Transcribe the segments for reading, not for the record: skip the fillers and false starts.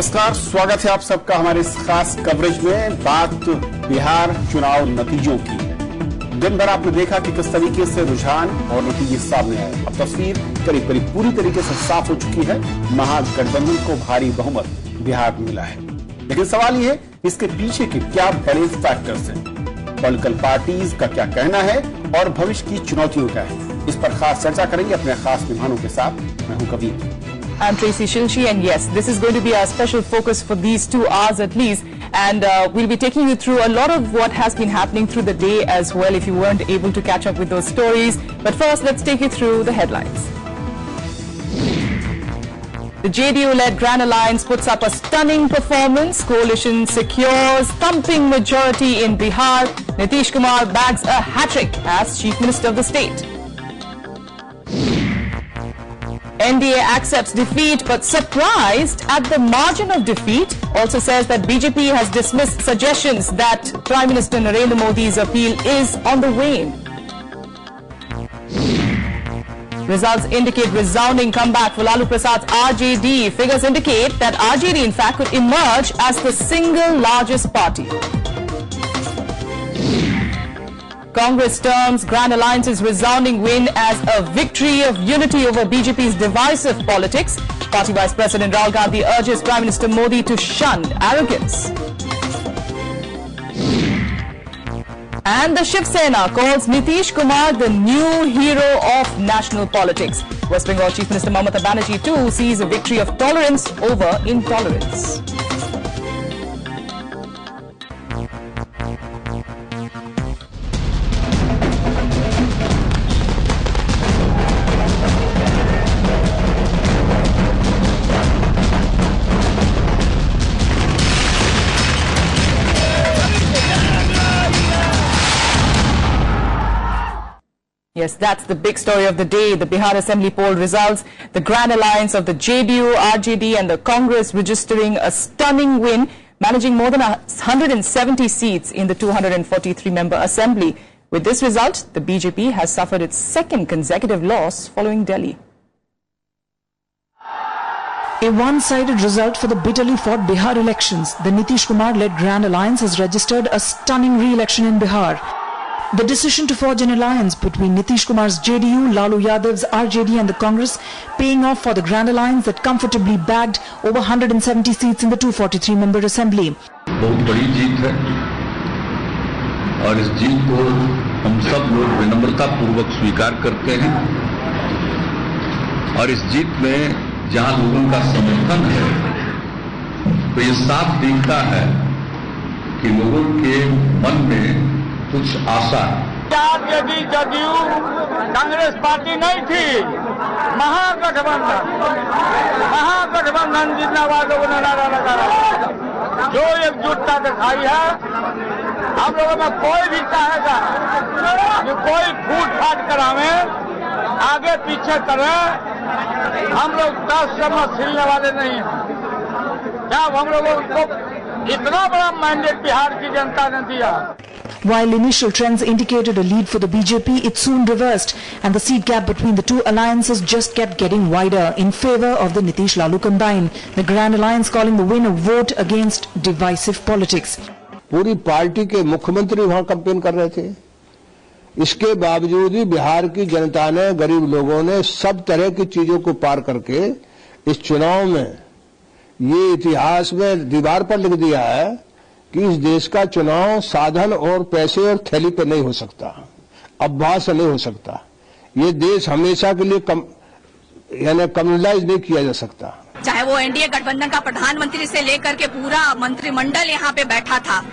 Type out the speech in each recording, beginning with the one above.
नमस्कार, स्वागत है आप सबका हमारे इस खास कवरेज में। बात बिहार चुनाव नतीजों की। दिन भर आपने देखा कि किस तरीके से रुझान और नतीजे सामने आए। अब तस्वीर करीब करीब पूरी तरीके से साफ हो चुकी है। महागठबंधन को भारी बहुमत बिहार में मिला है, लेकिन सवाल ये है इसके पीछे के क्या बड़े फैक्टर्स हैं, पॉलिटिकल पार्टीज का क्या कहना है और भविष्य की चुनौतियों क्या है। इस पर खास चर्चा करेंगे अपने खास मेहमानों के साथ। मैं हूं Kabir. I'm Tracy Shilshi, and yes, this is going to be our special focus for these 2 hours at least, and we'll be taking you through a lot of what has been happening through the day as well if you weren't able to catch up with those stories. But first, let's take you through the headlines. The JDU-led Grand Alliance puts up a stunning performance. Coalition secures thumping majority in Bihar. Nitish Kumar bags a hat-trick as Chief Minister of the state. NDA accepts defeat but surprised at the margin of defeat. Also says that BJP has dismissed suggestions that Prime Minister Narendra Modi's appeal is on the wane. Results indicate resounding comeback for Lalu Prasad's RJD. Figures indicate that RJD in fact could emerge as the single largest party. Congress terms Grand Alliance's resounding win as a victory of unity over BJP's divisive politics. Party Vice President Rahul Gandhi urges Prime Minister Modi to shun arrogance. And the Shiv Sena calls Nitish Kumar the new hero of national politics. West Bengal Chief Minister Mamata Banerjee too sees a victory of tolerance over intolerance. Yes, that's the big story of the day. The Bihar Assembly poll results. The Grand Alliance of the JDU, RJD and the Congress registering a stunning win, managing more than 170 seats in the 243-member assembly. With this result, the BJP has suffered its second consecutive loss following Delhi. A one-sided result for the bitterly fought Bihar elections. The Nitish Kumar-led Grand Alliance has registered a stunning re-election in Bihar. The decision to forge an alliance between Nitish Kumar's JDU, Lalu Yadav's RJD and the Congress paying off for the Grand Alliance that comfortably bagged over 170 seats in the 243-member assembly. बहुत बड़ी जीत है और इस जीत को हम सब लोग विनम्रता पूर्वक स्वीकार करते हैं और इस जीत में जहां लोगों का समर्थन है तो ये साफ दिखता है कि लोगों के मन में कुछ आशा है। यदि जदयू कांग्रेस पार्टी नहीं थी, महागठबंधन जिंदाबाद लोगों ने नारा लगाया। जो एकजुटता दिखाई है, हम लोगों में कोई भी चाहेगा कि कोई फूट फाट करावे, आगे पीछे करे, हम लोग 10 समझ हिलने वाले नहीं हैं। जब हम लोगों को इतना बड़ा मैंडेट बिहार की जनता ने दिया। While initial trends indicated a lead for the BJP, it soon reversed and the seat gap between the two alliances just kept getting wider in favor of the Nitish-Lalu combine. The Grand Alliance calling the win a vote against divisive politics. पूरी party के मुख्यमंत्री वहां campaign कर रहे थे। इसके बावजूद भी बिहार की जनता ने, गरीब लोगों ने सब तरह की चीजों को पार करके इस चुनाव में ये इतिहास में दीवार पर लिख दिया है कि इस देश का चुनाव साधन और पैसे और थैली पर नहीं हो सकता, अफवाह से नहीं हो सकता। ये देश हमेशा के लिए कम्युनलाइज नहीं किया जा सकता। चाहे वो एनडीए गठबंधन का प्रधानमंत्री से लेकर के पूरा मंत्रिमंडल यहाँ पे बैठा था।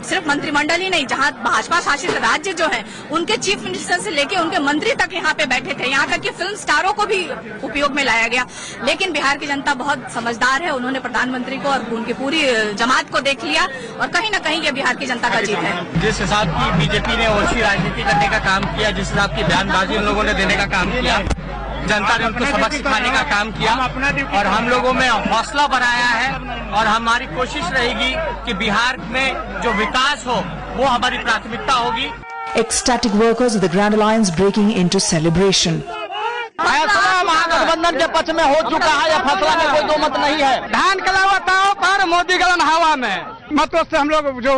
सिर्फ मंत्रिमंडल ही नहीं, जहाँ भाजपा शासित राज्य जो है उनके चीफ मिनिस्टर से लेके उनके मंत्री तक यहाँ पे बैठे थे। यहाँ तक कि फिल्म स्टारों को भी उपयोग में लाया गया। लेकिन बिहार की जनता बहुत समझदार है, उन्होंने प्रधानमंत्री को और उनकी पूरी जमात को देख लिया और कहीं न कहीं ये बिहार की जनता का जीत है। जिस हिसाब की बीजेपी ने ओछी राजनीति करने का काम किया, जिस हिसाब की बयानबाजी उन लोगों ने देने का काम किया, जनता ने उनको सबक सिखाने का काम किया और हम लोगों में हौसला बनाया है और हमारी कोशिश रहेगी कि बिहार में जो विकास हो वो हमारी प्राथमिकता होगी। Ecstatic workers of the Grand Alliance breaking into celebration. फैसला महागठबंधन के पक्ष में हो चुका है, यह फैसला में कोई दो मत नहीं है। धान कलावताओं पर मोदी गलन हवा में मतों से हम लोग जो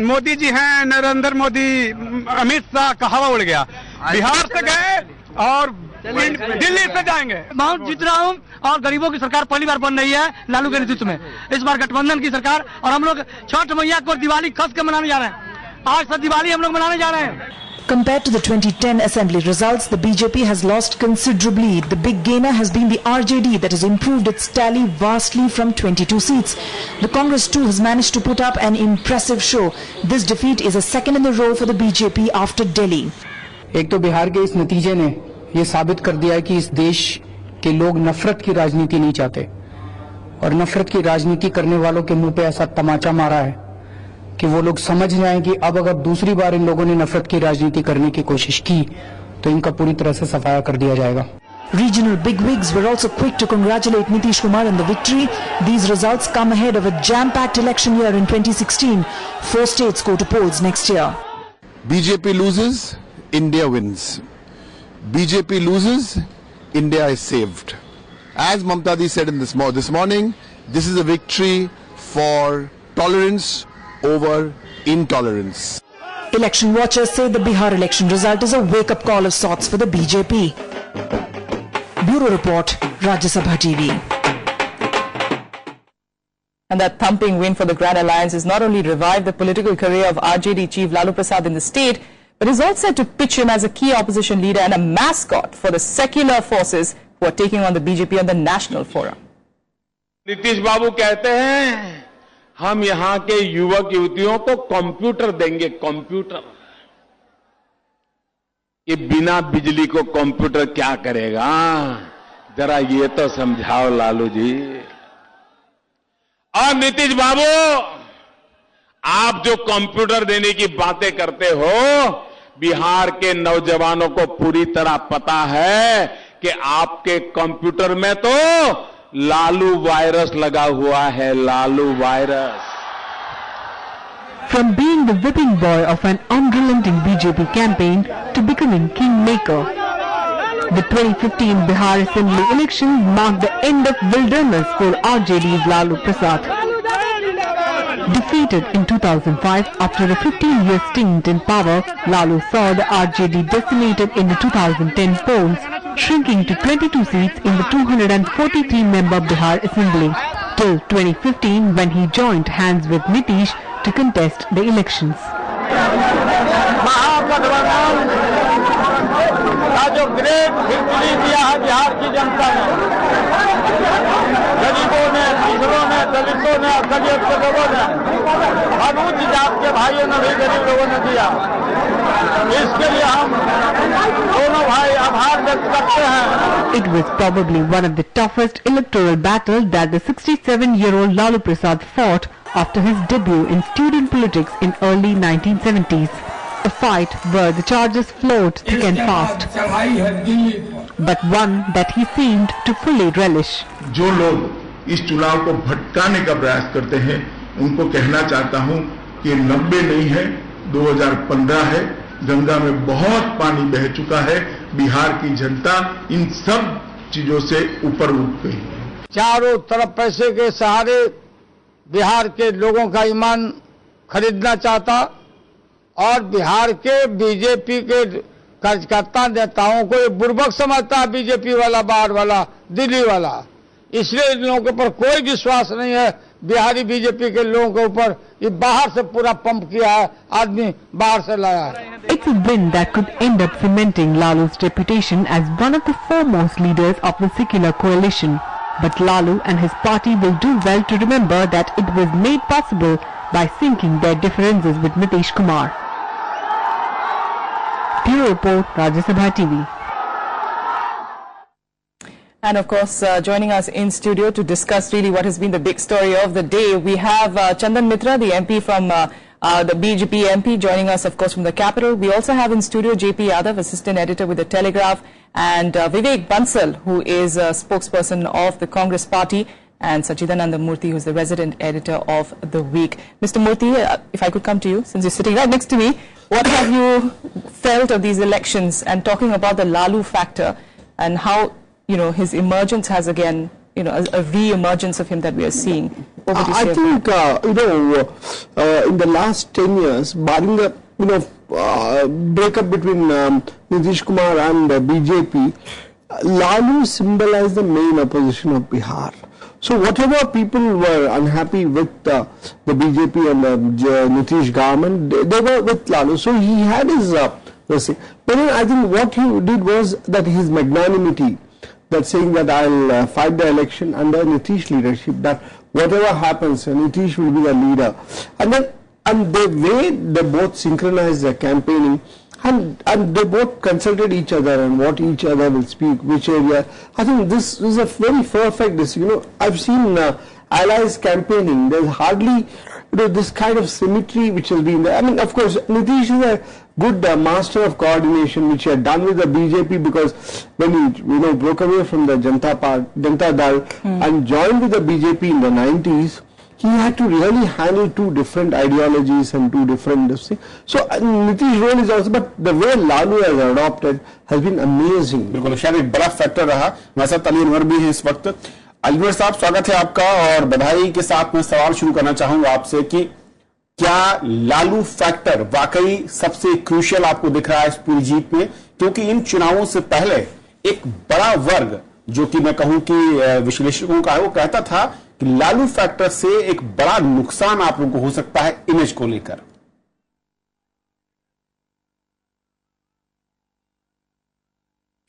मोदी जी हैं, नरेंद्र मोदी, अमित शाह का हवा उड़ गया। बिहार से गए और दिल्ली से जाएंगे। बहुत जीत रहा हूँ और गरीबों की सरकार पहली बार बन रही है लालू के नेतृत्व में। इस बार गठबंधन की सरकार और हम लोग छठ मैया को दिवाली कस के मनाने जा रहे हैं। आज से दिवाली हम लोग मनाने जा रहे हैं। Compared to the 2010 assembly results, the BJP has lost considerably. The big gainer has been the RJD that has improved its tally vastly from 22 seats. The Congress too has managed to put up an impressive show. This defeat is a second in the row for the BJP after Delhi. एक तो बिहार के इस नतीजे ने ये साबित कर दिया है कि इस देश के लोग नफरत की राजनीति नहीं चाहते और नफरत की राजनीति करने वालों के मुंह पे ऐसा तमाचा मारा है कि वो लोग समझ जाएं कि अब अगर दूसरी बार इन लोगों ने नफरत की राजनीति करने की कोशिश की तो इनका पूरी तरह से सफाया कर दिया जाएगा। Regional bigwigs were also quick to congratulate Nitish Kumar on the victory. These results come ahead of a jam-packed election year in 2016. 4 states go to polls next year. BJP loses, India wins. BJP loses, India is saved. As Mamta Di said in this morning, this is a victory for tolerance over intolerance. Election watchers say the Bihar election result is a wake-up call of sorts for the BJP. Bureau Report, Rajya Sabha TV. And that thumping win for the Grand Alliance has not only revived the political career of RJD chief Lalu Prasad in the state, but is also set to pitch him as a key opposition leader and a mascot for the secular forces who are taking on the BJP on the national forum. Nitish बाबू कहते हैं हम यहाँ के युवक युवतियों को computer देंगे, computer. ये बिना बिजली को कंप्यूटर क्या करेगा, जरा ये तो समझाओ लालू जी। और नीतीश बाबू, आप जो कंप्यूटर देने की बातें करते हो, बिहार के नौजवानों को पूरी तरह पता है कि आपके कंप्यूटर में तो लालू वायरस लगा हुआ है, Lalu virus. From being the whipping boy of an unrelenting BJP campaign to becoming kingmaker, the 2015 Bihar Assembly election marked the end of wilderness for RJD's Lalu Prasad. Defeated in 2005 after a 15-year stint in power, Lalu saw the RJD decimated in the 2010 polls, shrinking to 22 seats in the 243-member Bihar Assembly, till 2015 when he joined hands with Nitish to contest the elections. जो great victory दिया है बिहार की जनता ने, गरीबों ने, पिछड़ों ने, दलितों ने, अकलियत के लोगों ने, अनुच्च जात के भाइयों ने भी गरीब लोगों ने दिया। इसके लिए हम दोनों भाई आभार व्यक्त करते हैं। It was probably one of the toughest electoral battles that the 67-year-old Lalu Prasad fought after his debut in student politics in early 1970s. A fight where the charges flowed thick and fast, but one that he seemed to fully relish. जो लोग इस चुनाव को भटकाने का प्रयास करते हैं, उनको कहना चाहता हूं कि 90 नहीं है, 2015 है, गंगा में बहुत पानी बह चुका है, बिहार की जनता इन सब चीजों से ऊपर उठ गई है। चारों तरफ पैसे के सहारे बिहार के लोगों का ईमान खरीदना चाहता और बिहार के बीजेपी के कार्यकर्ता नेताओं को ये बुर्बक समझता है, बीजेपी वाला, बाहर वाला, दिल्ली वाला। इसलिए इन लोगों के ऊपर कोई विश्वास नहीं है। बिहारी बीजेपी के लोगों के ऊपर ये बाहर से पूरा पंप किया है, आदमी बाहर से लाया है। It's a win that could end up cementing Lalu's reputation as one of the foremost leaders of the secular coalition. But Lalu and his party will do well to remember that it was made possible by sinking their differences with Nitish Kumar. Bureau Report, Rajya Sabha TV. And of course, joining us in studio to discuss really what has been the big story of the day, we have Chandan Mitra, the MP from the BJP MP, joining us, of course, from the capital. We also have in studio JP Yadav, assistant editor with the Telegraph, and Vivek Bansal, who is a spokesperson of the Congress party, and Sachidananda Murthy, who is the resident editor of The Week. Mr. Murthy, if I could come to you, since you're sitting right next to me, what have you felt of these elections? And talking about the Lalu factor, and how, his emergence has again, a re-emergence of him that we are seeing. I think, in the last 10 years, barring the, breakup between Nitish Kumar and BJP, Lalu symbolized the main opposition of Bihar. So whatever people were unhappy with the BJP and the Nitish government, they were with Lalu. So he had his, but I think what he did was that his magnanimity, that saying that I'll fight the election under Nitish leadership, that whatever happens, Nitish will be the leader. And the way they both synchronized their campaigning, and they both consulted each other and what each other will speak, which area. I think this is a very perfect, I've seen allies campaigning. There's hardly, this kind of symmetry which has been there. I mean, of course, Nitish is a good master of coordination, which he had done with the BJP, because when he, broke away from the Janata Dal and joined with the BJP in the 90s, he had to really handle two different ideologies and two different things. So Nitish role is also, but the way Lalu has adopted has been amazing. बिल्कुल, शायद एक बड़ा factor रहा। हमारे साथ अली अनवर भी है इस वक्त। अली अनवर साहब, स्वागत है आपका, और बधाई के साथ मैं सवाल शुरू करना चाहूंगा आपसे कि क्या लालू फैक्टर वाकई सबसे क्रूशियल आपको दिख रहा है इस पूरी जीत में? क्योंकि इन चुनावों से पहले एक बड़ा वर्ग, जो कि मैं कहूं कि विश्लेषकों का है, वो कहता था कि लालू फैक्टर से एक बड़ा नुकसान आप लोगों को हो सकता है इमेज को लेकर।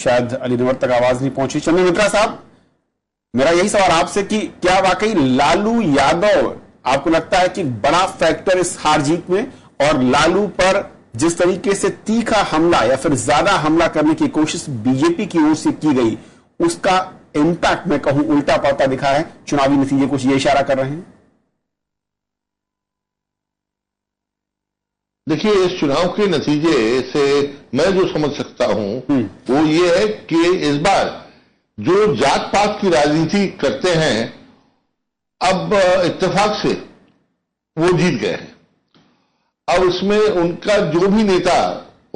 शायद अली अनवर तक आवाज नहीं पहुंची। चंद्र मित्रा साहब, मेरा यही सवाल आपसे कि क्या वाकई लालू यादव आपको लगता है कि बड़ा फैक्टर इस हार जीत में, और लालू पर जिस तरीके से तीखा हमला या फिर ज्यादा हमला करने की कोशिश बीजेपी की ओर से की गई, उसका इंपैक्ट मैं कहूं उल्टा पड़ता दिखा है? चुनावी नतीजे कुछ ये इशारा कर रहे हैं। देखिए, इस चुनाव के नतीजे से मैं जो समझ सकता हूं वो ये है कि इस बार जो जात पात की राजनीति करते हैं, अब इत्तेफाक से वो जीत गए हैं। अब इसमें उनका जो भी नेता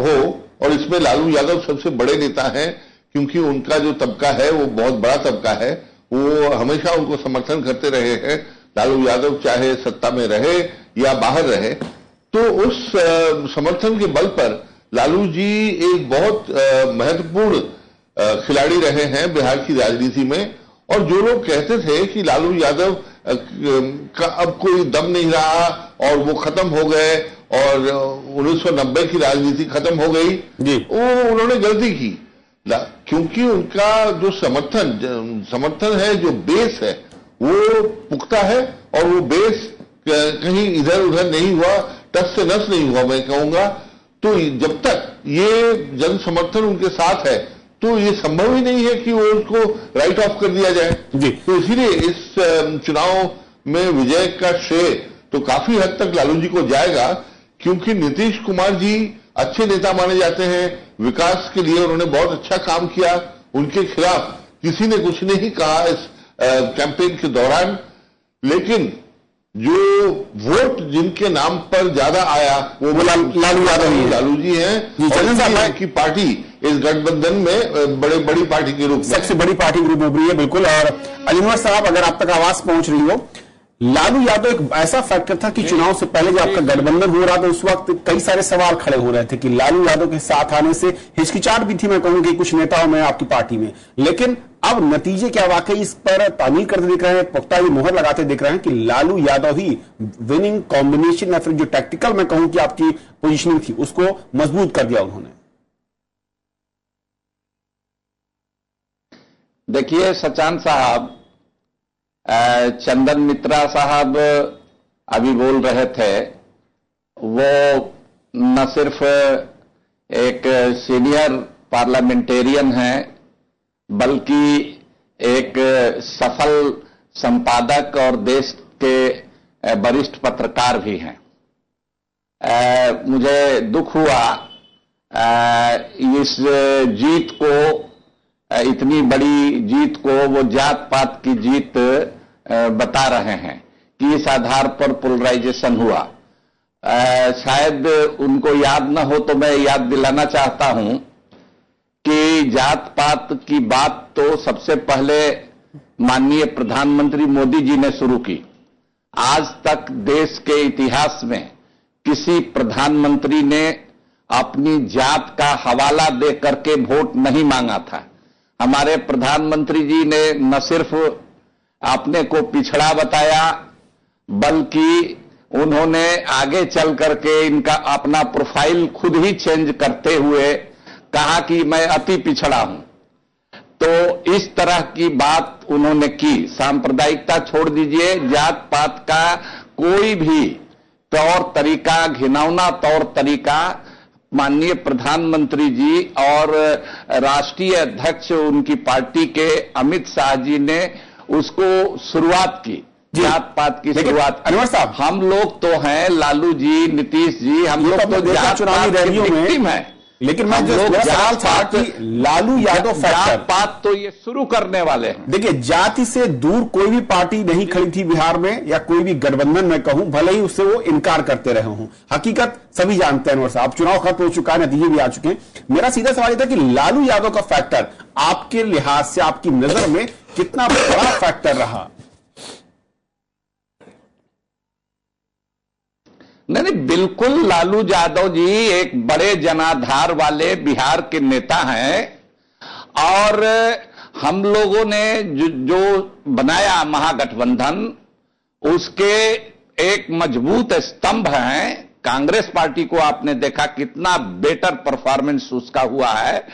हो, और इसमें लालू यादव सबसे बड़े नेता हैं, क्योंकि उनका जो तबका है वो बहुत बड़ा तबका है, वो हमेशा उनको समर्थन करते रहे हैं। लालू यादव चाहे सत्ता में रहे या बाहर रहे, तो उस समर्थन के बल पर लालू जी एक बहुत महत्वपूर्ण खिलाड़ी रहे हैं बिहार की राजनीति में। और जो लोग कहते थे कि लालू यादव का अब कोई दम नहीं रहा और वो खत्म हो गए और 1990 की राजनीति खत्म हो गई, वो उन्होंने गलती की, क्योंकि उनका जो समर्थन है, जो बेस है, वो पुख्ता है, और वो बेस कहीं इधर उधर नहीं हुआ, टस से नस नहीं हुआ, मैं कहूंगा। तो जब तक ये जन समर्थन उनके साथ है, तो ये संभव ही नहीं है कि वो उसको राइट ऑफ कर दिया जाए। तो इसीलिए इस चुनाव में विजय का श्रेय तो काफी हद तक लालू जी को जाएगा, क्योंकि नीतीश कुमार जी अच्छे नेता माने जाते हैं। विकास के लिए उन्होंने बहुत अच्छा काम किया। उनके खिलाफ किसी ने कुछ नहीं कहा इस कैंपेन के दौरान, लेकिन जो वोट जिनके नाम पर ज्यादा आया वो लालू जी हैं, की पार्टी इस गठबंधन में बड़ी पार्टी के रूप में, सबसे बड़ी पार्टी के रूप में उभरी है। बिल्कुल। और अली अनवर साहब, अगर आप तक आवाज पहुंच रही हो, लालू यादव एक ऐसा फैक्टर था कि चुनाव से पहले जब आपका गठबंधन हो रहा था, उस वक्त कई सारे सवाल खड़े हो रहे थे कि लालू यादव के साथ आने से हिचकिचाहट भी थी, मैं कहूंगी, कुछ नेताओं में, आपकी पार्टी में। लेकिन अब नतीजे क्या वाकई इस पर तामील करते दिख रहे हैं, पुख्ता ही मुहर लगाते दिख रहे हैं कि लालू यादव ही विनिंग कॉम्बिनेशन या फिर जो टैक्टिकल मैं कहूं कि आपकी पोजीशनिंग थी, उसको मजबूत कर दिया उन्होंने? देखिए सचान साहब, चंदन मित्रा साहब अभी बोल रहे थे, वो न सिर्फ एक सीनियर पार्लियामेंटेरियन हैं, बल्कि एक सफल संपादक और देश के वरिष्ठ पत्रकार भी हैं। मुझे दुख हुआ इस जीत को, इतनी बड़ी जीत को वो जात पात की जीत बता रहे हैं कि इस आधार पर पोलराइजेशन हुआ। शायद उनको याद न हो तो मैं याद दिलाना चाहता हूं कि जात पात की बात तो सबसे पहले माननीय प्रधानमंत्री मोदी जी ने शुरू की। आज तक देश के इतिहास में किसी प्रधानमंत्री ने अपनी जात का हवाला दे करके वोट नहीं मांगा था। हमारे प्रधानमंत्री जी ने न सिर्फ अपने को पिछड़ा बताया, बल्कि उन्होंने आगे चल करके इनका अपना प्रोफाइल खुद ही चेंज करते हुए कहा कि मैं अति पिछड़ा हूं। तो इस तरह की बात उन्होंने की। सांप्रदायिकता छोड़ दीजिए, जात पात का कोई भी तौर तरीका, घिनौना तौर तरीका माननीय प्रधानमंत्री जी और राष्ट्रीय अध्यक्ष उनकी पार्टी के अमित शाह जी ने उसको शुरुआत की, जात पात की शुरुआत। अनवर साहब, हम लोग तो हैं लालू जी, नीतीश जी, हम लोग तो जात पात की विक्टिम है। लेकिन मैं जो सवाल था कि लालू यादव फैक्टर, बात तो ये शुरू करने वाले हैं। देखिए, जाति से दूर कोई भी पार्टी नहीं खड़ी थी बिहार में, या कोई भी गठबंधन में कहूं, भले ही उससे वो इनकार करते रहे हों। हकीकत सभी जानते हैं अनवर साहब, चुनाव खत्म हो चुका है, नतीजे भी आ चुके हैं। मेरा सीधा सवाल था कि लालू यादव का फैक्टर आपके लिहाज से, आपकी नजर में कितना बड़ा फैक्टर रहा? नहीं, बिल्कुल लालू यादव जी एक बड़े जनाधार वाले बिहार के नेता हैं और हम लोगों ने जो बनाया महागठबंधन, उसके एक मजबूत स्तंभ हैं। कांग्रेस पार्टी को आपने देखा कितना बेटर परफॉर्मेंस उसका हुआ है।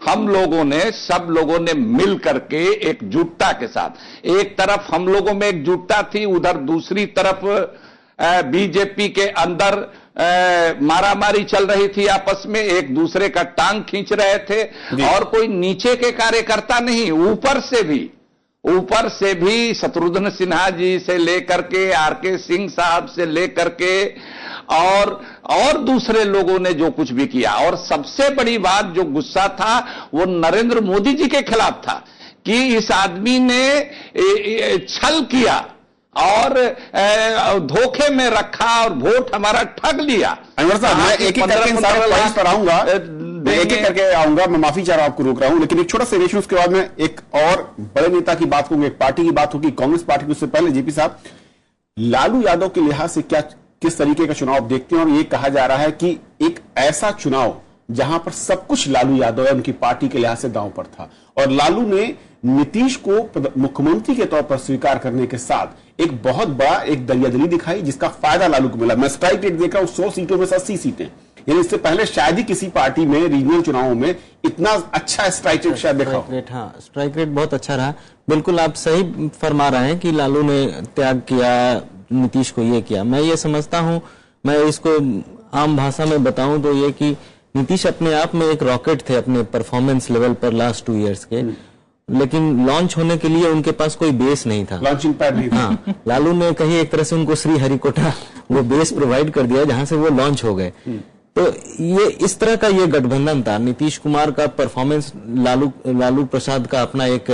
हम लोगों ने, सब लोगों ने मिल करके एकजुटता के साथ, एक तरफ हम लोगों में एकजुटता थी, उधर दूसरी तरफ बीजेपी के अंदर मारामारी चल रही थी, आपस में एक दूसरे का टांग खींच रहे थे। और कोई नीचे के कार्यकर्ता नहीं, ऊपर से भी शत्रुघ्न सिन्हा जी से लेकर के आरके सिंह साहब से लेकर के और दूसरे लोगों ने जो कुछ भी किया। और सबसे बड़ी बात, जो गुस्सा था वो नरेंद्र मोदी जी के खिलाफ था कि इस आदमी ने छल किया और धोखे में रखा और वोट हमारा ठग लिया। अनवर साहब, मैं एक एक करके सारे पॉइंट्स पर आऊंगा, एक एक करके आऊंगा। मैं माफी चाह रहा हूं, आपको रोक रहा हूं, लेकिन एक छोटा सा रिएक्शन, उसके बाद में एक और बड़े नेता की बात होगी, एक पार्टी की बात होगी, कांग्रेस पार्टी की। उससे पहले जेपी साहब, लालू यादव के लिहाज से क्या, किस तरीके का चुनाव देखते हैं? और ये कहा जा रहा है कि एक ऐसा चुनाव जहां पर सब कुछ लालू यादव या उनकी पार्टी के लिहाज से दांव पर था, और लालू ने नीतीश को मुख्यमंत्री के तौर पर स्वीकार करने के साथ एक बहुत बड़ा एक दरियादली दिखाई, जिसका फायदा लालू को मिला। मैं स्ट्राइक रेट देख रहा हूं, 100 सीटों में से 80 सीटें, यानी इससे पहले शायद ही किसी पार्टी में रीजनल चुनावों में इतना अच्छा स्ट्राइक रेट शायद देखा। हाँ, स्ट्राइक रेट बहुत अच्छा रहा। बिल्कुल आप सही फरमा रहे हैं कि लालू ने त्याग किया, नीतीश को ये किया। मैं ये समझता हूं, मैं इसको आम भाषा में बताऊं तो ये कि नीतीश अपने आप में एक रॉकेट थे अपने परफॉर्मेंस लेवल पर लास्ट 2 इयर्स के, लेकिन लॉन्च होने के लिए उनके पास कोई बेस नहीं था, लॉन्चिंग पैड नहीं था। हाँ, लालू ने कहीं एक तरह से उनको श्री हरिकोटा वो बेस प्रोवाइड कर दिया जहां से वो लॉन्च हो गए। तो ये इस तरह का ये गठबंधन था। नीतीश कुमार का परफॉर्मेंस, लालू प्रसाद का अपना एक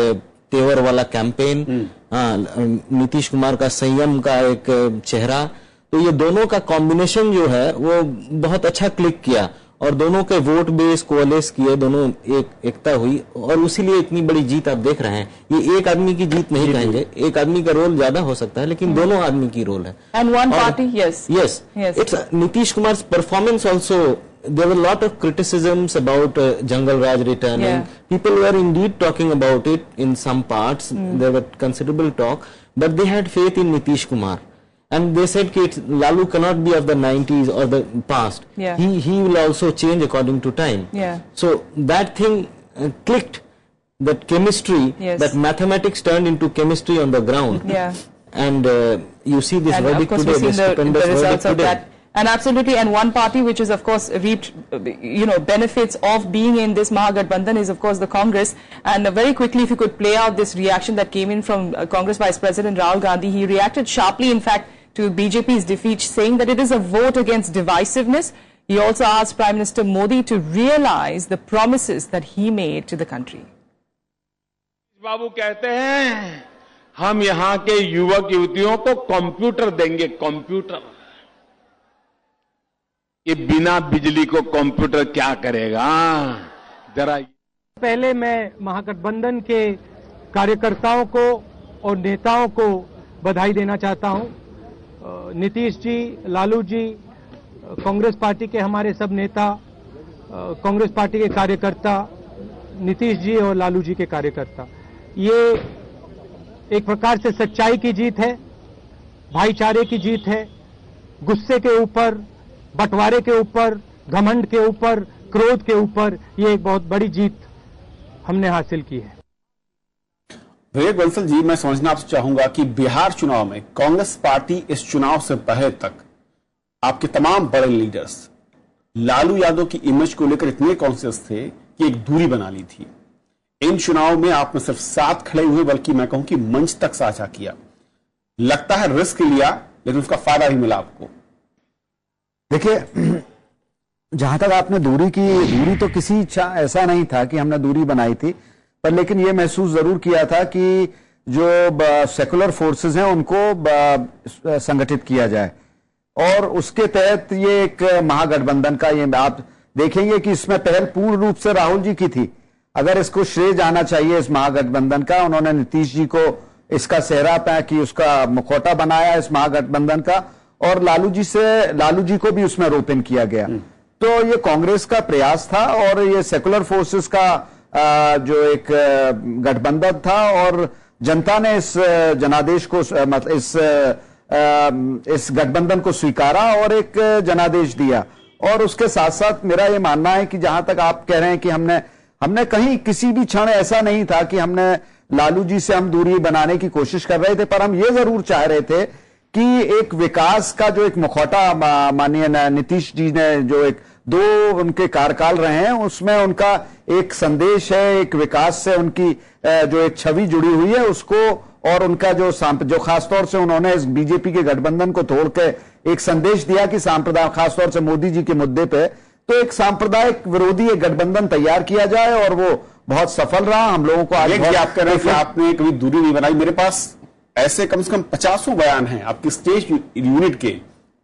तेवर वाला कैंपेन, नीतीश कुमार का संयम का एक चेहरा, तो ये दोनों का कॉम्बिनेशन जो है वो बहुत अच्छा क्लिक किया और दोनों के वोट बेस कोअलेस किए, दोनों एकता हुई और उसीलिए इतनी बड़ी जीत आप देख रहे हैं। ये एक आदमी की जीत नहीं कहेंगे, एक आदमी का रोल ज्यादा हो सकता है, लेकिन दोनों आदमी की रोल है। And one party, yes. Yes. It's Nitish Kumar's performance also. There were a lot of criticisms about Jungle Raj returning. Yeah. People were indeed talking about it in some parts. There were considerable talk, but they had faith in Nitish Kumar. And they said that Lalu cannot be of the 90s or the past. Yeah. He will also change according to time. Yeah. So that thing clicked, that chemistry, Yes. that mathematics turned into chemistry on the ground. Yeah. And you see this And of verdict course today, we've this seen the stupendous verdict results of today. that. And absolutely, and one party which is of course reaped, benefits of being in this Mahagathbandhan is of course the Congress. And very quickly, if you could play out this reaction that came in from Congress Vice President Rahul Gandhi. He reacted sharply, in fact, to BJP's defeat, saying that it is a vote against divisiveness. He also asked Prime Minister Modi to realize the promises that he made to the country. बाबू कहते हैं हम यहाँ के युवक युवतियों को computer देंगे, computer. ये बिना बिजली को कंप्यूटर क्या करेगा? जरा पहले मैं महागठबंधन के कार्यकर्ताओं को और नेताओं को बधाई देना चाहता हूं। नीतीश जी, लालू जी, कांग्रेस पार्टी के हमारे सब नेता, कांग्रेस पार्टी के कार्यकर्ता, नीतीश जी और लालू जी के कार्यकर्ता, ये एक प्रकार से सच्चाई की जीत है, भाईचारे की जीत है। गुस्से के ऊपर, बंटवारे के ऊपर, घमंड के ऊपर, क्रोध के ऊपर ये एक बहुत बड़ी जीत हमने हासिल की है। विवेक बंसल जी, मैं समझना आपसे चाहूंगा कि बिहार चुनाव में कांग्रेस पार्टी इस चुनाव से पहले तक आपके तमाम बड़े लीडर्स लालू यादव की इमेज को लेकर इतने कॉन्शियस थे कि एक दूरी बना ली थी। इन चुनाव में आपने सिर्फ साथ खड़े हुए, बल्कि मैं कहूं कि मंच तक साझा किया। लगता है रिस्क लिया, लेकिन उसका फायदा भी मिला आपको। देखिए, जहां तक आपने दूरी तो किसी ऐसा नहीं था कि हमने दूरी बनाई थी, पर लेकिन ये महसूस जरूर किया था कि जो सेकुलर फोर्सेस हैं उनको संगठित किया जाए, और उसके तहत ये एक महागठबंधन का, ये आप देखेंगे कि इसमें पहल पूर्ण रूप से राहुल जी की थी। अगर इसको श्रेय जाना चाहिए इस महागठबंधन का, उन्होंने नीतीश जी को इसका सेहरा पाया कि उसका मुखौटा बनाया इस महागठबंधन का, और लालू जी को भी उसमें रोपिन किया गया। तो ये कांग्रेस का प्रयास था, और ये सेकुलर फोर्सेस का जो एक गठबंधन था, और जनता ने इस जनादेश को, मतलब इस गठबंधन को स्वीकारा और एक जनादेश दिया। और उसके साथ साथ मेरा ये मानना है कि जहां तक आप कह रहे हैं कि हमने कहीं किसी भी क्षण ऐसा नहीं था कि हमने लालू जी से हम दूरी बनाने की कोशिश कर रहे थे, पर हम ये जरूर चाह रहे थे कि एक विकास का जो एक मुखौटा माननीय नीतीश जी ने जो एक 2 उनके कार्यकाल रहे हैं, उसमें उनका एक संदेश है, एक विकास से उनकी जो एक छवि जुड़ी हुई है उसको, और उनका जो खासतौर से उन्होंने इस बीजेपी के गठबंधन को तोड़ के एक संदेश दिया कि सांप्रदायिक, खासतौर से मोदी जी के मुद्दे पे, तो एक सांप्रदायिक विरोधी एक गठबंधन तैयार किया जाए, और वो बहुत सफल रहा। हम लोगों को आज आप कह रहे हैं कि आपने कभी दूरी नहीं बनाई। मेरे पास ऐसे कम से कम 50 बयान हैं आपके स्टेट यूनिट के,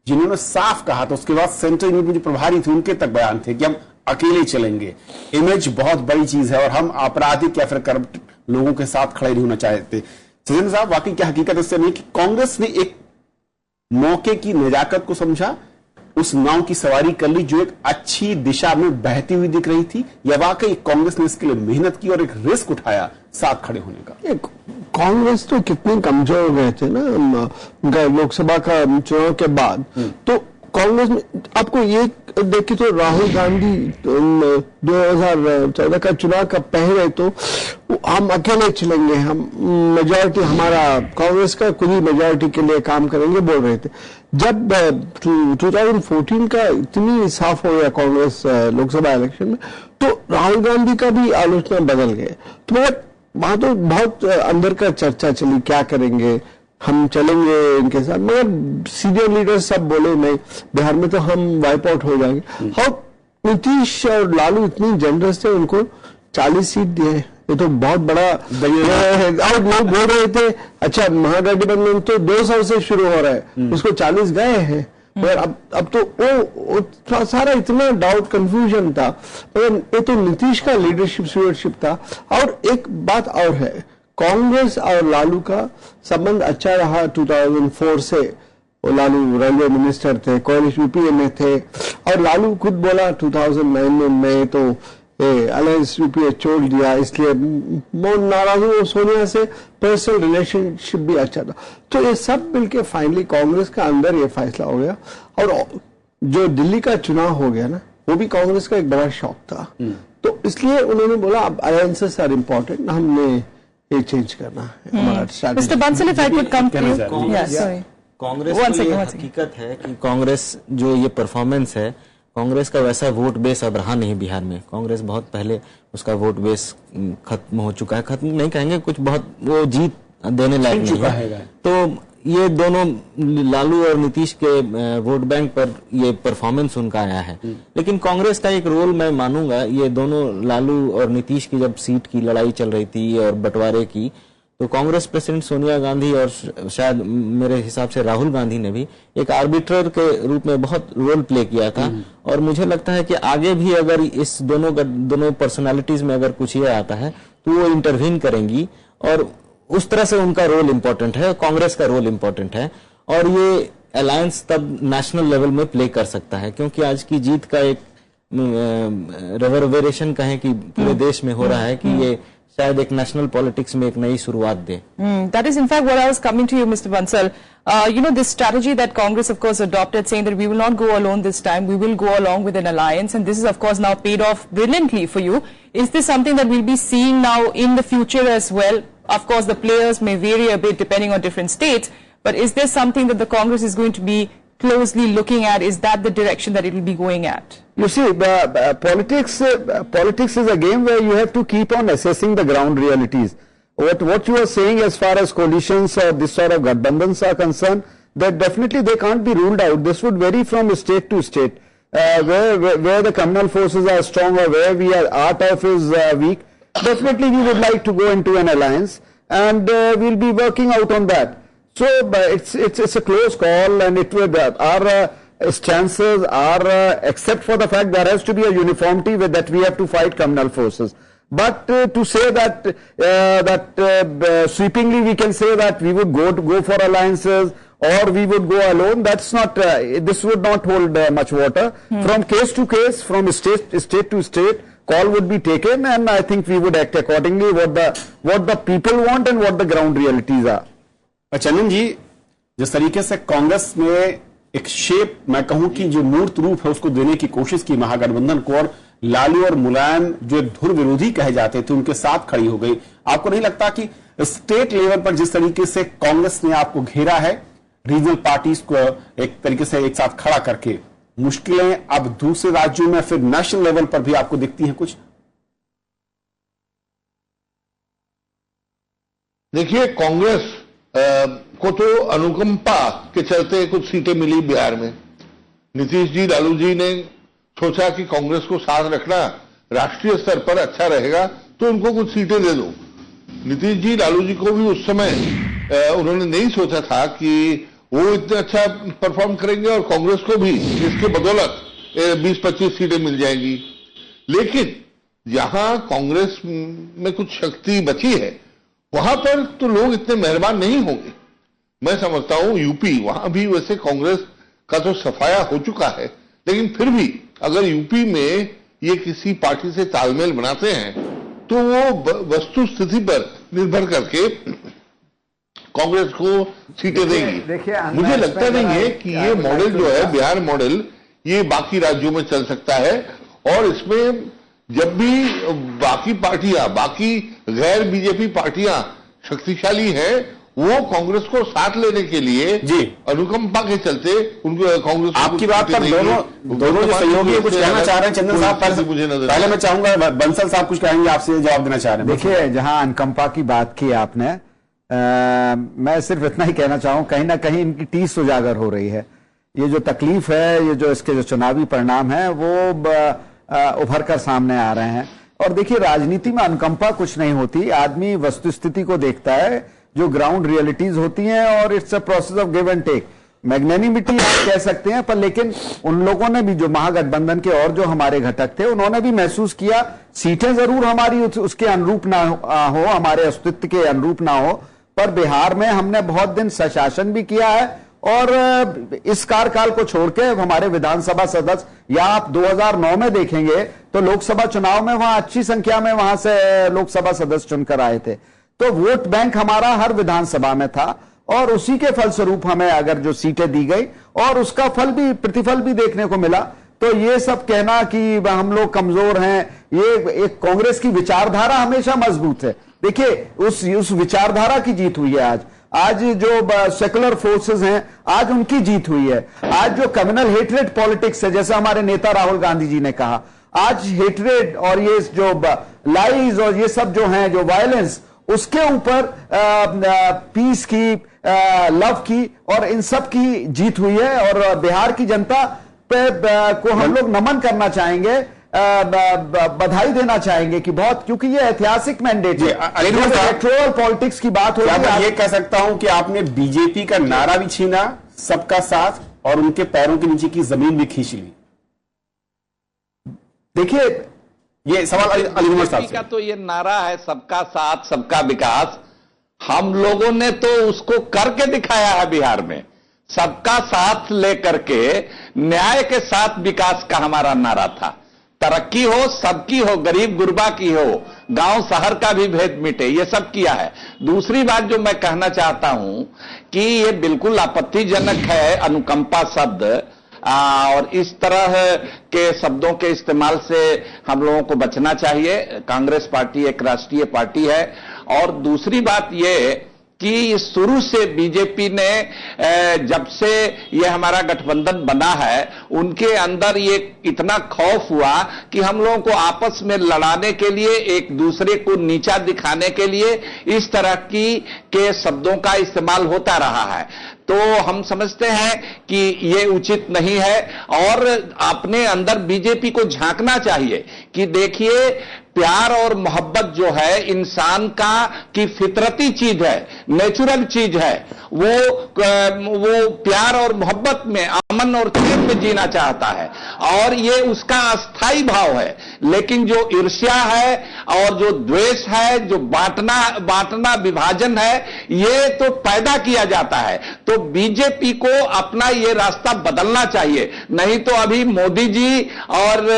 जिन्होंने साफ कहा था। उसके बाद सेंट्रल यूनिट में जो प्रभारी थे उनके तक बयान थे कि हम अकेले चलेंगे। इमेज बहुत बड़ी चीज है, और हम आपराधिक या फिर करप्ट लोगों के साथ खड़े नहीं होना चाहते। सज्जन साहब, वाकई क्या हकीकत इससे नहीं कि कांग्रेस ने एक मौके की नजाकत को समझा, उस नाव की सवारी कर ली जो एक अच्छी दिशा में बहती हुई दिख रही थी, या वाकई कांग्रेस ने इसके लिए मेहनत की और एक रिस्क उठाया साथ खड़े होने का? कांग्रेस तो कितने कमजोर हो गए थे ना लोकसभा का चुनाव के बाद। तो कांग्रेस में आपको ये देखिए, तो राहुल गांधी 2014 का चुनाव का पहले तो हम अकेले चलेंगे, हम मेजॉरिटी, हमारा कांग्रेस का खुद ही मेजॉरिटी के लिए काम करेंगे बोल रहे थे। जब 2014 का इतनी साफ हो गया कांग्रेस लोकसभा इलेक्शन में, तो राहुल गांधी का भी आलोचना बदल गए। तो मगर वहां तो बहुत अंदर का चर्चा चली, क्या करेंगे, हम चलेंगे इनके साथ, मगर सीनियर लीडर सब बोले नहीं, बिहार में तो हम वाइप आउट हो जाएंगे। और नीतीश और लालू इतनी जनरस थे, उनको 40 सीट दिए, ये तो बहुत बड़ा और लोग बोल रहे थे अच्छा महागठबंधन तो 200 से शुरू हो रहा है, उसको 40 गए हैं। मगर अब तो वो सारा इतना डाउट कंफ्यूजन था, मगर ये तो नीतीश का लीडरशिप स्टूवर्डशिप था। और एक बात और है, कांग्रेस और लालू का संबंध अच्छा रहा 2004 से। वो लालू रेलवे मिनिस्टर थे, कोalition यूपीए में थे, और लालू खुद बोला 2009 में तो अलायंस यूपीए छोड़ दिया, इसलिए नाराज हूं। सोनिया से पर्सनल रिलेशनशिप भी अच्छा था। तो ये सब मिलके फाइनली कांग्रेस का अंदर ये फैसला हो गया। और जो दिल्ली का चुनाव हो गया ना, वो भी कांग्रेस का एक बड़ा शौक था। तो इसलिए उन्होंने बोला अब अलायंसेस आर इम्पोर्टेंट, हमने ये चेंज करना है हमारा strategy. Mr. Bansal, if I could come to you. Congress की ये हकीकत है कि कांग्रेस जो ये परफॉर्मेंस है, कांग्रेस का वैसा वोट बेस अब रहा नहीं बिहार में। कांग्रेस बहुत पहले उसका वोट बेस खत्म हो चुका है, खत्म नहीं कहेंगे, कुछ बहुत वो जीत देने लायक नहीं है। तो ये दोनों लालू और नीतीश के वोट बैंक पर ये परफॉर्मेंस उनका आया है। लेकिन कांग्रेस का एक रोल मैं मानूंगा, ये दोनों लालू और नीतीश की जब सीट की लड़ाई चल रही थी और बंटवारे की, तो कांग्रेस प्रेसिडेंट सोनिया गांधी और शायद मेरे हिसाब से राहुल गांधी ने भी एक आर्बिट्रर के रूप में बहुत रोल प्ले किया था। और मुझे लगता है कि आगे भी अगर इस दोनों पर्सनालिटीज में अगर कुछ ये आता है तो वो इंटरवीन करेंगी, और उस तरह से उनका रोल इम्पोर्टेंट है, कांग्रेस का रोल इम्पोर्टेंट है, और ये अलायंस तब नेशनल लेवल में प्ले कर सकता है, क्योंकि आज की जीत का एक रेवरवेरेशन कहें कि पूरे देश में हो रहा है कि ये शायद एक नेशनल पॉलिटिक्स में एक नई शुरुआत दे। That is in fact what I was coming to you, Mr. Bansal. You know, this strategy that Congress of course adopted, saying that we will not go alone this time, we will go along with an alliance, and this is of course now paid off brilliantly for you. Is this something that we'll be seeing now in the future as well? Of course the players may vary a bit depending on different states, but is there something that the Congress is going to be closely looking at? Is that the direction that it will be going at? You see, politics is a game where you have to keep on assessing the ground realities. What you are saying as far as coalitions or this sort of Gathbandhans are concerned, that definitely they can't be ruled out. This would vary from state to state. Where the communal forces are strong or where our turf is weak, definitely we would like to go into an alliance, and we'll be working out on that. So it's a close call, and it would our stances are except for the fact there has to be a uniformity with that we have to fight communal forces. But to say that sweepingly we can say that we would go for alliances or we would go alone, that's not. This would not hold much water. From case to case, from state to state, call would be taken, and I think we would act accordingly what the people want and what the ground realities are. चंदन जी, जिस तरीके से कांग्रेस ने एक shape, मैं कहूं कि जो मूर्त रूप है उसको देने की कोशिश की महागठबंधन को, और लालू और मुलायम जो धुर विरोधी कहे जाते थे उनके साथ खड़ी हो गई, आपको नहीं लगता कि स्टेट लेवल पर जिस तरीके से कांग्रेस ने आपको घेरा है, रीजनल पार्टीज को एक तरीके से एक साथ खड़ा करके, मुश्किलें अब दूसरे राज्यों में फिर नेशनल लेवल पर भी आपको दिखती हैं कुछ? देखिए, कांग्रेस को तो अनुकंपा के चलते कुछ सीटें मिली बिहार में। नीतीश जी, लालू जी ने सोचा कि कांग्रेस को साथ रखना राष्ट्रीय स्तर पर अच्छा रहेगा, तो उनको कुछ सीटें दे दो। नीतीश जी, लालू जी को भी उस समय उन्होंने नहीं सोचा था कि वो इतना अच्छा परफॉर्म करेंगे और कांग्रेस को भी इसके बदौलत 20-25 सीटें मिल जाएंगी। लेकिन जहां कांग्रेस में कुछ शक्ति बची है, वहां पर तो लोग इतने मेहरबान नहीं होंगे। मैं समझता हूं यूपी, वहां भी वैसे कांग्रेस का तो सफाया हो चुका है, लेकिन फिर भी अगर यूपी में ये किसी पार्टी से तालमेल बनाते हैं तो वो वस्तु स्थिति पर निर्भर करके कांग्रेस को सीटें देंगी। मुझे लगता नहीं है कि ये मॉडल जो है बिहार मॉडल, ये बाकी राज्यों में चल सकता है। और इसमें जब भी बाकी पार्टियां, बाकी गैर बीजेपी पार्टियां शक्तिशाली हैं, वो कांग्रेस को साथ लेने के लिए जी अनुकंपा के चलते उनको कांग्रेस, आपकी बात पर दोनों जो सहयोगी कुछ कहना चाह रहे हैं। चंदन साहब, पहले मैं चाहूंगा बंसल साहब कुछ कहेंगे, आपसे जवाब देना चाह रहे हैं। देखिए, जहां अनुकंपा की बात की आपने, मैं सिर्फ इतना ही कहना चाहूं, कहीं ना कहीं इनकी टीस उजागर हो रही है। ये जो तकलीफ है, ये जो इसके जो चुनावी परिणाम है, वो उभर कर सामने आ रहे हैं। और देखिए, राजनीति में अनुकंपा कुछ नहीं होती, आदमी वस्तुस्थिति को देखता है, जो ग्राउंड रियलिटीज होती हैं, और it's a process of give and take. Magnanimity आप कह सकते हैं, पर लेकिन उन लोगों ने भी, जो महागठबंधन के और जो हमारे घटक थे, उन्होंने भी महसूस किया, सीटें जरूर हमारी उसके अनुरूप ना हो, हमारे अस्तित्व के अनुरूप ना हो, पर बिहार में हमने बहुत दिन सुशासन भी किया है। और इस कार्यकाल को छोड़ के हमारे विधानसभा सदस्य, या आप 2009 में देखेंगे तो लोकसभा चुनाव में वहां अच्छी संख्या में वहां से लोकसभा सदस्य चुनकर आए थे। तो वोट बैंक हमारा हर विधानसभा में था, और उसी के फलस्वरूप हमें अगर जो सीटें दी गई और उसका प्रतिफल भी देखने को मिला, तो ये सब कहना कि हम लोग कमजोर हैं, ये एक कांग्रेस की विचारधारा हमेशा मजबूत है। देखिए, उस विचारधारा की जीत हुई है आज जो सेकुलर फोर्सेस हैं, आज उनकी जीत हुई है। आज जो कम्युनल हेट्रेड पॉलिटिक्स है, जैसे हमारे नेता राहुल गांधी जी ने कहा, आज हेट्रेड और ये जो लाइज और ये सब जो हैं, जो वायलेंस, उसके ऊपर पीस की, लव की और इन सब की जीत हुई है। और बिहार की जनता पे को हम लोग नमन करना चाहेंगे बधाई देना चाहेंगे कि बहुत, क्योंकि ये ऐतिहासिक मैंडेट है। इलेक्टोरल पॉलिटिक्स की बात हो रही है। मैं ये कह सकता हूं कि आपने बीजेपी का नारा भी छीना, सबका साथ, और उनके पैरों के नीचे की जमीन भी खींच ली। देखिए, ये सवाल अली उमर साहब का तो ये नारा है सबका साथ सबका विकास, हम लोगों ने तो उसको करके दिखाया है बिहार में। सबका साथ लेकर के न्याय के साथ विकास का हमारा नारा था। तरक्की हो, सबकी हो, गरीब गुरबा की हो, गांव शहर का भी भेद मिटे, ये सब किया है। दूसरी बात जो मैं कहना चाहता हूं कि ये बिल्कुल आपत्तिजनक है अनुकंपा शब्द, और इस तरह के शब्दों के इस्तेमाल से हम लोगों को बचना चाहिए। कांग्रेस पार्टी एक राष्ट्रीय पार्टी है। और दूसरी बात ये कि शुरू से बीजेपी ने जब से ये हमारा गठबंधन बना है, उनके अंदर ये इतना खौफ हुआ कि हम लोगों को आपस में लड़ाने के लिए, एक दूसरे को नीचा दिखाने के लिए इस तरह के शब्दों का इस्तेमाल होता रहा है। तो हम समझते हैं कि ये उचित नहीं है और अपने अंदर बीजेपी को झांकना चाहिए कि देखिए, प्यार और मोहब्बत जो है इंसान की फितरती चीज है, नेचुरल चीज है। वो प्यार और मोहब्बत में, अमन और चैन में जीना चाहता है और ये उसका अस्थाई भाव है। लेकिन जो ईर्ष्या है और जो द्वेष है, जो बांटना विभाजन है, ये तो पैदा किया जाता है। तो बीजेपी को अपना ये रास्ता बदलना चाहिए। नहीं तो अभी मोदी जी और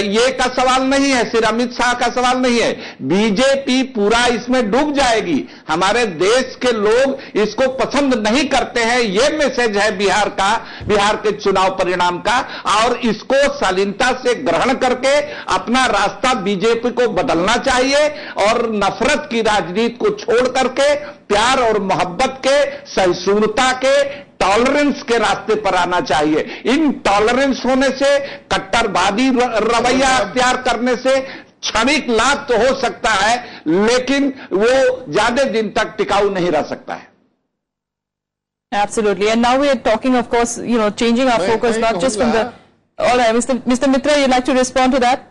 ये का सवाल नहीं है, सिर्फ अमित शाह का सवाल नहीं है, बीजेपी पूरा इसमें डूब जाएगी। हमारे देश के लोग इसको पसंद नहीं करते हैं, ये मैसेज है बिहार के चुनाव परिणाम का। और इसको शालीनता से ग्रहण करके अपना रास्ता बीजेपी को बदलना चाहिए और नफरत की राजनीति को छोड़ करके प्यार और मोहब्बत के, सहिष्णुता के, टॉलरेंस के रास्ते पर आना चाहिए। इन टॉलरेंस होने से, कट्टरवादी रवैया अख्तियार करने से क्षणिक लाभ तो हो सकता है, लेकिन वो ज्यादा दिन तक टिकाऊ नहीं रह सकता है। Absolutely. And now we are talking, of course, changing our focus, not just from the... All right, Mr. Mitra, you'd like to respond to that?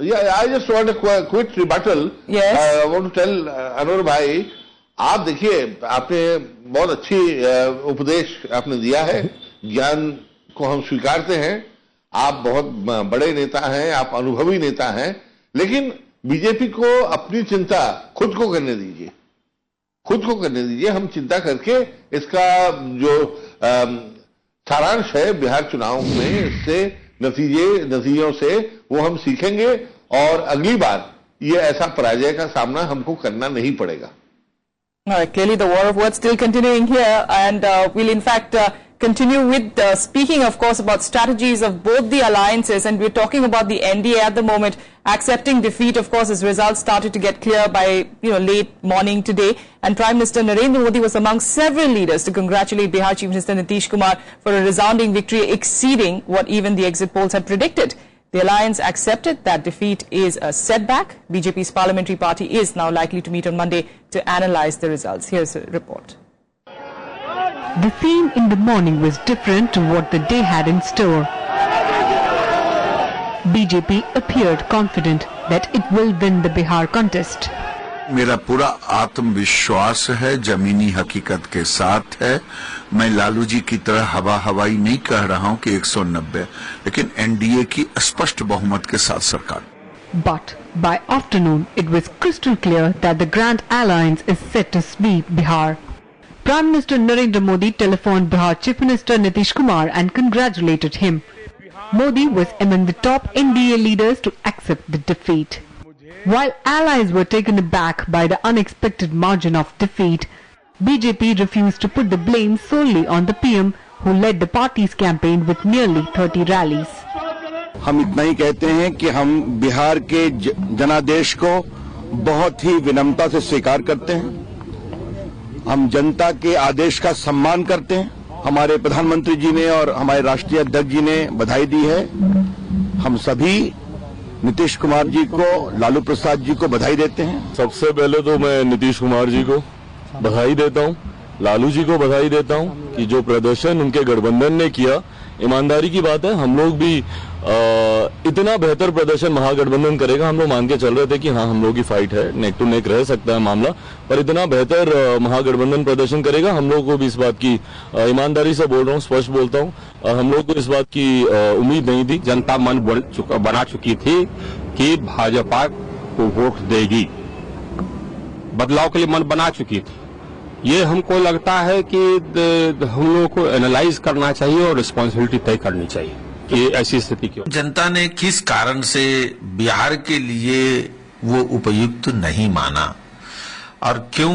Yeah, I just want a quick rebuttal. Yes. I want to tell Anwar भाई, आप देखिए, आपने बहुत अच्छी उपदेश आपने दिया है, ज्ञान को हम स्वीकारते हैं। आप बहुत बड़े नेता हैं, आप अनुभवी नेता हैं, लेकिन बीजेपी को अपनी चिंता खुद को करने दीजिए, खुद को करने दीजिए। हम चिंता करके इसका जो सारांश है बिहार चुनाव में, इससे नतीजों से वो हम सीखेंगे और अगली बार ये ऐसा पराजय का सामना हमको करना नहीं पड़ेगा। Clearly the war of words still continuing here, and we'll in fact continue with speaking, of course, about strategies of both the alliances, and we're talking about the NDA at the moment accepting defeat, of course, as results started to get clear by late morning today. And Prime Minister Narendra Modi was among several leaders to congratulate Bihar Chief Minister Nitish Kumar for a resounding victory exceeding what even the exit polls had predicted. The alliance accepted that defeat is a setback. BJP's parliamentary party is now likely to meet on Monday to analyze the results. Here's a report. The theme in the morning was different to what the day had in store. BJP appeared confident that it will win the Bihar contest. मेरा पूरा आत्मविश्वास है, जमीनी हकीकत के साथ है। मैं लालू जी की तरह हवाई नहीं कह रहा हूं कि 190, लेकिन एनडीए की स्पष्ट बहुमत के साथ सरकार। But by afternoon, it was crystal clear that the Grand Alliance is set to sweep Bihar. Prime Minister Narendra Modi telephoned Bihar Chief Minister Nitish Kumar and congratulated him. Modi was among the top NDA leaders to accept the defeat. While allies were taken aback by the unexpected margin of defeat, BJP refused to put the blame solely on the PM, who led the party's campaign with nearly 30 rallies. हम इतना ही कहते हैं कि हम बिहार के जनादेश को बहुत ही विनम्रता से स्वीकार करते हैं। हम जनता के आदेश का सम्मान करते हैं। हमारे प्रधानमंत्री जी ने और हमारे राष्ट्रीय अध्यक्ष जी ने बधाई दी है। हम सभी नीतीश कुमार जी को, लालू प्रसाद जी को बधाई देते हैं। सबसे पहले तो मैं नीतीश कुमार जी को बधाई देता हूं, लालू जी को बधाई देता हूं कि जो प्रदर्शन उनके गठबंधन ने किया, ईमानदारी की बात है। हम लोग भी इतना बेहतर प्रदर्शन महागठबंधन करेगा, हम लोग मान के चल रहे थे कि हाँ हम लोग की फाइट है, नेक टू नेक रह सकता है मामला, पर इतना बेहतर महागठबंधन प्रदर्शन करेगा हम लोग को भी इस बात की ईमानदारी से बोल रहा हूँ, स्पष्ट बोलता हूँ, हम लोग को इस बात की उम्मीद नहीं थी। जनता मन बना चुकी थी कि भाजपा को वोट देगी, बदलाव के लिए मन बना चुकी थी। ये हमको लगता है कि हम लोगों को एनालाइज करना चाहिए और रिस्पॉन्सिबिलिटी तय करनी चाहिए कि ऐसी स्थिति क्यों। जनता ने किस कारण से बिहार के लिए वो उपयुक्त नहीं माना और क्यों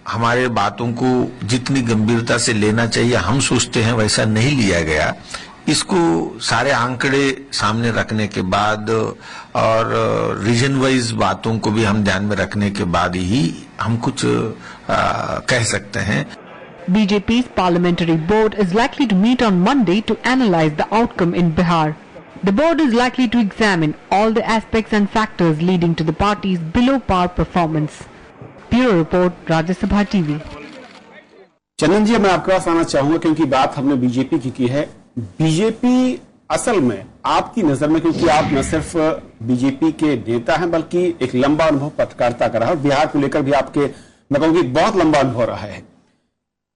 हमारे बातों को जितनी गंभीरता से लेना चाहिए हम सोचते हैं वैसा नहीं लिया गया, इसको सारे आंकड़े सामने रखने के बाद और रीजन वाइज बातों को भी हम ध्यान में रखने के बाद ही हम कुछ कह सकते हैं। BJP's parliamentary board is likely to meet on Monday to analyze the outcome in Bihar. The board is likely to examine all the aspects and factors leading to the party's below par performance. Bureau Report, Rajya Sabha TV. चंदन जी, मैं आपके पास आना चाहूंगा क्योंकि बात हमने BJP की है। BJP असल में आपकी नजर में, क्योंकि आप न सिर्फ बीजेपी के नेता हैं बल्कि एक लंबा अनुभव पत्रकारिता का रहा है और बिहार को लेकर भी आपके मैं कहूंगी बहुत लंबा अनुभव रहा है,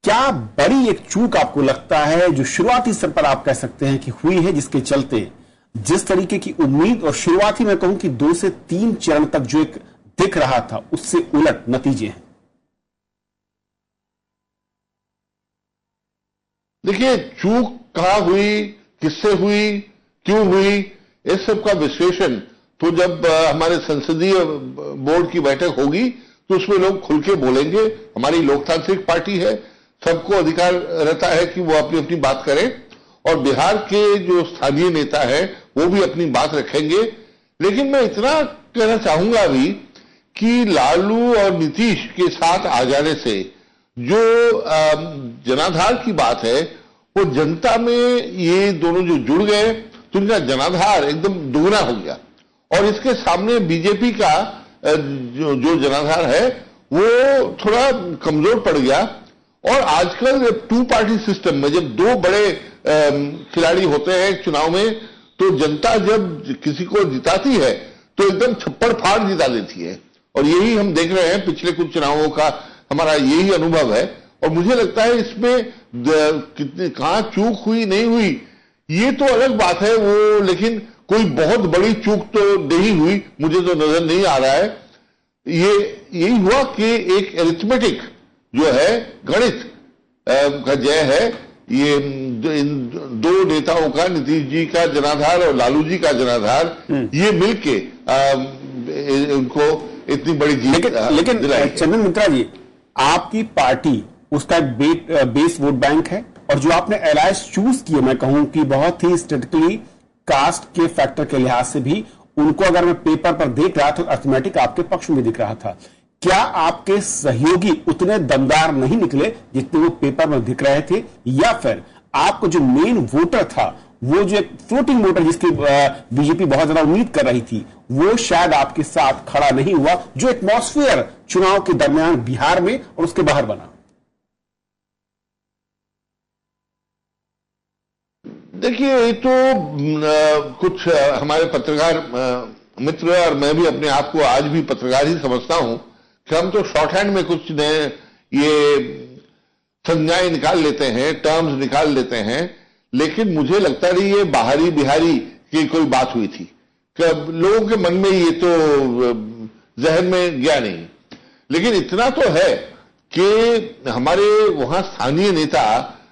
क्या बड़ी एक चूक आपको लगता है जो शुरुआती स्तर पर आप कह सकते हैं कि हुई है, जिसके चलते जिस तरीके की उम्मीद और शुरुआती मैं कहूं कि 2 से 3 चरण तक जो एक दिख रहा था उससे उलट नतीजे हैं? देखिए, चूक कहां हुई, किससे हुई, क्यों हुई, इस सब का विश्लेषण तो जब हमारे संसदीय बोर्ड की बैठक होगी तो उसमें लोग खुल के बोलेंगे। हमारी लोकतांत्रिक पार्टी है, सबको अधिकार रहता है कि वो अपनी अपनी बात करें और बिहार के जो स्थानीय नेता है वो भी अपनी बात रखेंगे। लेकिन मैं इतना कहना चाहूंगा अभी कि लालू और नीतीश के साथ आ जाने से जो जनाधार की बात है वो जनता में ये दोनों जो जुड़ गए तो इनका जनाधार एकदम दुगना हो गया और इसके सामने बीजेपी का जो जनाधार है वो थोड़ा कमजोर पड़ गया। और आजकल 2 पार्टी सिस्टम में जब 2 बड़े खिलाड़ी होते हैं चुनाव में तो जनता जब किसी को जिताती है तो एकदम छप्पड़ फाड़ जिता देती है और यही हम देख रहे हैं पिछले कुछ चुनावों का हमारा यही अनुभव है। और मुझे लगता है इसमें कितनी कहां चूक हुई नहीं हुई ये तो अलग बात है वो, लेकिन कोई बहुत बड़ी चूक तो नहीं हुई, मुझे तो नजर नहीं आ रहा है। ये यही हुआ कि एक एरिथमेटिक जो है गणित का जय है। ये इन 2 नेताओं का, नीतीश जी का जनाधार और लालू जी का जनाधार, ये मिलके उनको इतनी बड़ी जीत लेकिन चंदन मित्रा जी, आपकी पार्टी उसका एक बेस वोट बैंक है और जो आपने अलायंस चूज किए मैं कहूं कि बहुत ही स्ट्रेटेजिकली कास्ट के फैक्टर के लिहाज से भी उनको अगर मैं पेपर पर देख रहा था तो अर्थमेटिक आपके पक्ष में दिख रहा था। क्या आपके सहयोगी उतने दमदार नहीं निकले जितने वो पेपर में दिख रहे थे, या फिर आपको जो मेन वोटर था वो जो एक फ्लोटिंग वोटर जिसकी बीजेपी बहुत ज्यादा उम्मीद कर रही थी वो शायद आपके साथ खड़ा नहीं हुआ, जो एटमॉस्फेयर चुनाव के दरमियान बिहार में और उसके बाहर बना? देखिए, ये तो कुछ हमारे पत्रकार मित्र और मैं भी अपने आप को आज भी पत्रकार ही समझता हूं कि हम तो शॉर्ट हैंड में कुछ नए ये संज्ञाएं निकाल लेते हैं, टर्म्स निकाल लेते हैं, लेकिन मुझे लगता नहीं ये बाहरी बिहारी की कोई बात हुई थी। लोगों के मन में ये तो जहन में गया नहीं। लेकिन इतना तो है कि हमारे वहां स्थानीय नेता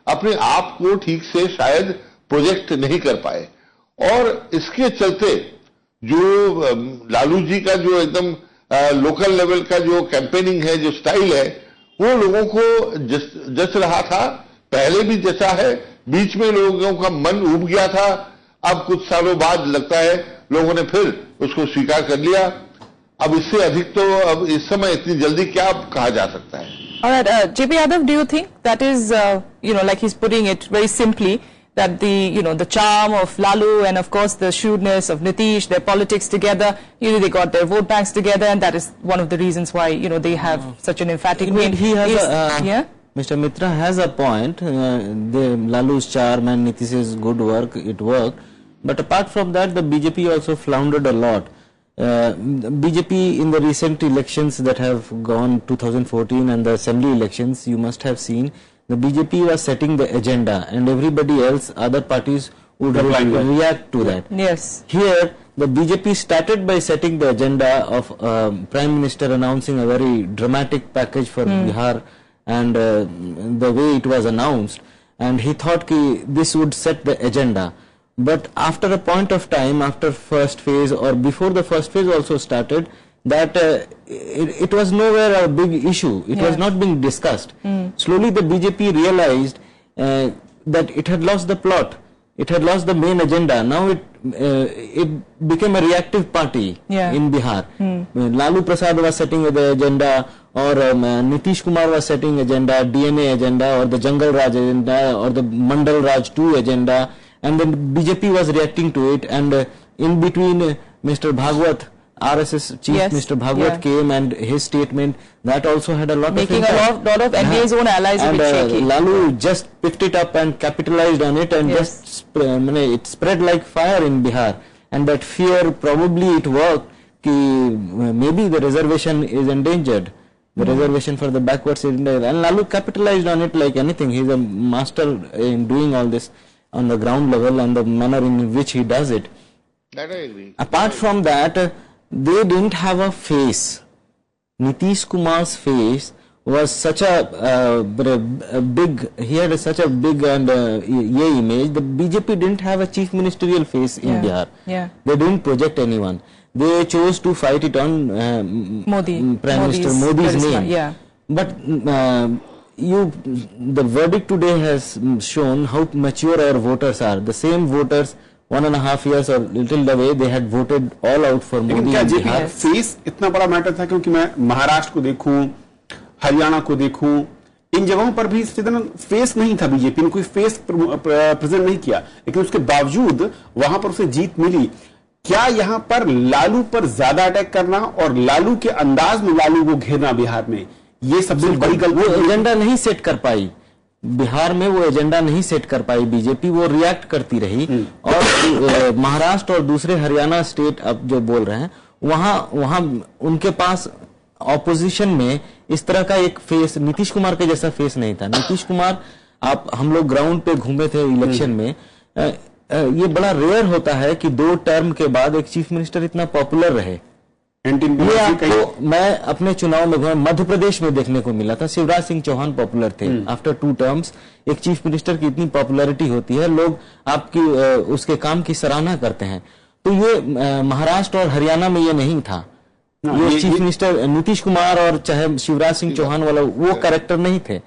अपने आप को ठीक से शायद प्रोजेक्ट नहीं कर पाए और इसके चलते जो लालू जी का जो एकदम लोकल लेवल का जो कैंपेनिंग है, जो स्टाइल है, वो लोगों को जच रहा था, पहले भी जचा है, बीच में लोगों का मन उब गया था। अब कुछ सालों बाद लगता है लोगों ने फिर उसको स्वीकार कर लिया। अब इससे अधिक तो अब इस समय इतनी जल्दी क्या कहा जा सकता है? Alright, JP Yadav, do you think that is, like he's putting it very simply, that the charm of Lalu and of course the shrewdness of Nitish, their politics together, they got their vote banks together, and that is one of the reasons why, they have such an emphatic win. He has Mr. Mitra has a point. Lalu's charm and Nitish's good work, it worked. But apart from that, the BJP also floundered a lot. BJP in the recent elections that have gone 2014 and the assembly elections, you must have seen, the BJP was setting the agenda and everybody else, other parties would react to that. Yes. Here, the BJP started by setting the agenda of Prime Minister announcing a very dramatic package for Bihar, and the way it was announced, and he thought this would set the agenda. But after a point of time, after first phase or before the first phase also started, that it was nowhere a big issue. It was not being discussed. Slowly the BJP realized that it had lost the plot. It had lost the main agenda. Now it became a reactive party in Bihar. Lalu Prasad was setting the agenda, or Nitish Kumar was setting agenda, DNA agenda, or the Jungle Raj agenda, or the Mandal Raj 2 agenda, and then BJP was reacting to it, and in between Mr. Bhagwat, RSS chief Mr. Bhagwat came, and his statement, that also had a lot making of impact. Making a lot of NDA's own allies a bit shaky. Lalu just picked it up and capitalized on it, and just it spread like fire in Bihar. And that fear, probably it worked, maybe the reservation is endangered. The reservation for the backward is endangered. And Lalu capitalized on it like anything. He's a master in doing all this on the ground level, and the manner in which he does it. That I agree. Apart from that, they didn't have a face. Nitish Kumar's face was such a big, he had such a big and image. The BJP didn't have a chief ministerial face in Bihar. They didn't project anyone. They chose to fight it on Prime Minister Modi's name. But the verdict today has shown how mature our voters are. The same voters 1.5 years or little away, they had voted all out for Modi. क्या JP face इतना बड़ा matter था? क्योंकि मैं महाराष्ट्र को देखूं, हरियाणा को देखूं, इन जगहों पर भी फेस नहीं था बीजेपी ने, कोई फेस प्रेजेंट नहीं किया, लेकिन उसके बावजूद वहां पर उसे जीत मिली। क्या यहां पर लालू पर ज्यादा अटैक करना और लालू के अंदाज में लालू को घेरना बिहार में, ये सबसे बड़ी गलती? वो एजेंडा नहीं सेट कर पाई बिहार में, वो एजेंडा नहीं सेट कर पाई बीजेपी, वो रिएक्ट करती रही। और महाराष्ट्र और दूसरे हरियाणा स्टेट अब जो बोल रहे हैं, वहां उनके पास ऑपोजिशन में इस तरह का एक फेस, नीतीश कुमार के जैसा फेस नहीं था। नीतीश कुमार, हम लोग ग्राउंड पे घूमे थे इलेक्शन में, ये बड़ा रेयर होता है कि 2 टर्म के बाद एक चीफ मिनिस्टर इतना पॉपुलर रहे। ये आपको मैं अपने चुनाव में मध्य प्रदेश में देखने को मिला था। शिवराज सिंह चौहान पॉपुलर थे। आफ्टर 2 टर्म्स एक चीफ मिनिस्टर की इतनी पॉपुलैरिटी होती है, लोग आपकी उसके काम की सराहना करते हैं। तो ये महाराष्ट्र और हरियाणा में ये नहीं था। ये चीफ मिनिस्टर नीतीश कुमार और चाहे शिवराज सिंह चौहान वाला वो कैरेक्टर नहीं थे,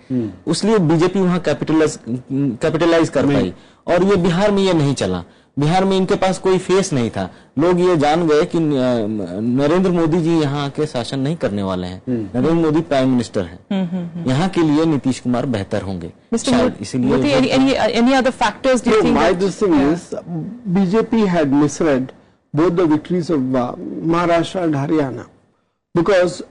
इसलिए बीजेपी वहां कैपिटलाइज कर पाई। और ये बिहार में ये नहीं चला। बिहार में इनके पास कोई फेस नहीं था। लोग ये जान गए कि नरेंद्र मोदी जी यहाँ के शासन नहीं करने वाले हैं। नरेंद्र मोदी प्राइम मिनिस्टर हैं। यहाँ के लिए नीतीश कुमार बेहतर होंगे। इसीलिए any other factors do you think? My thing is BJP had misread both the victories of Maharashtra and Haryana, because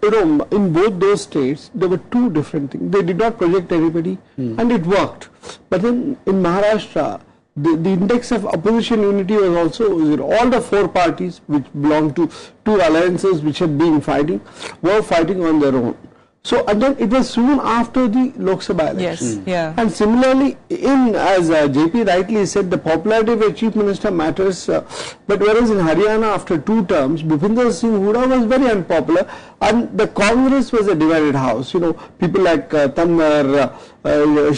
in both those states there were 2 different things. They did not project anybody, and it worked. But then in Maharashtra, the index of opposition unity was also all the 4 parties which belonged to 2 alliances which had been fighting were fighting on their own. So, and then it was soon after the Lok Sabha election. And similarly, as JP rightly said, the popularity of a chief minister matters. But whereas in Haryana, after 2 terms, Bhupinder Singh Hooda was very unpopular, and the Congress was a divided house. People like Tanwar,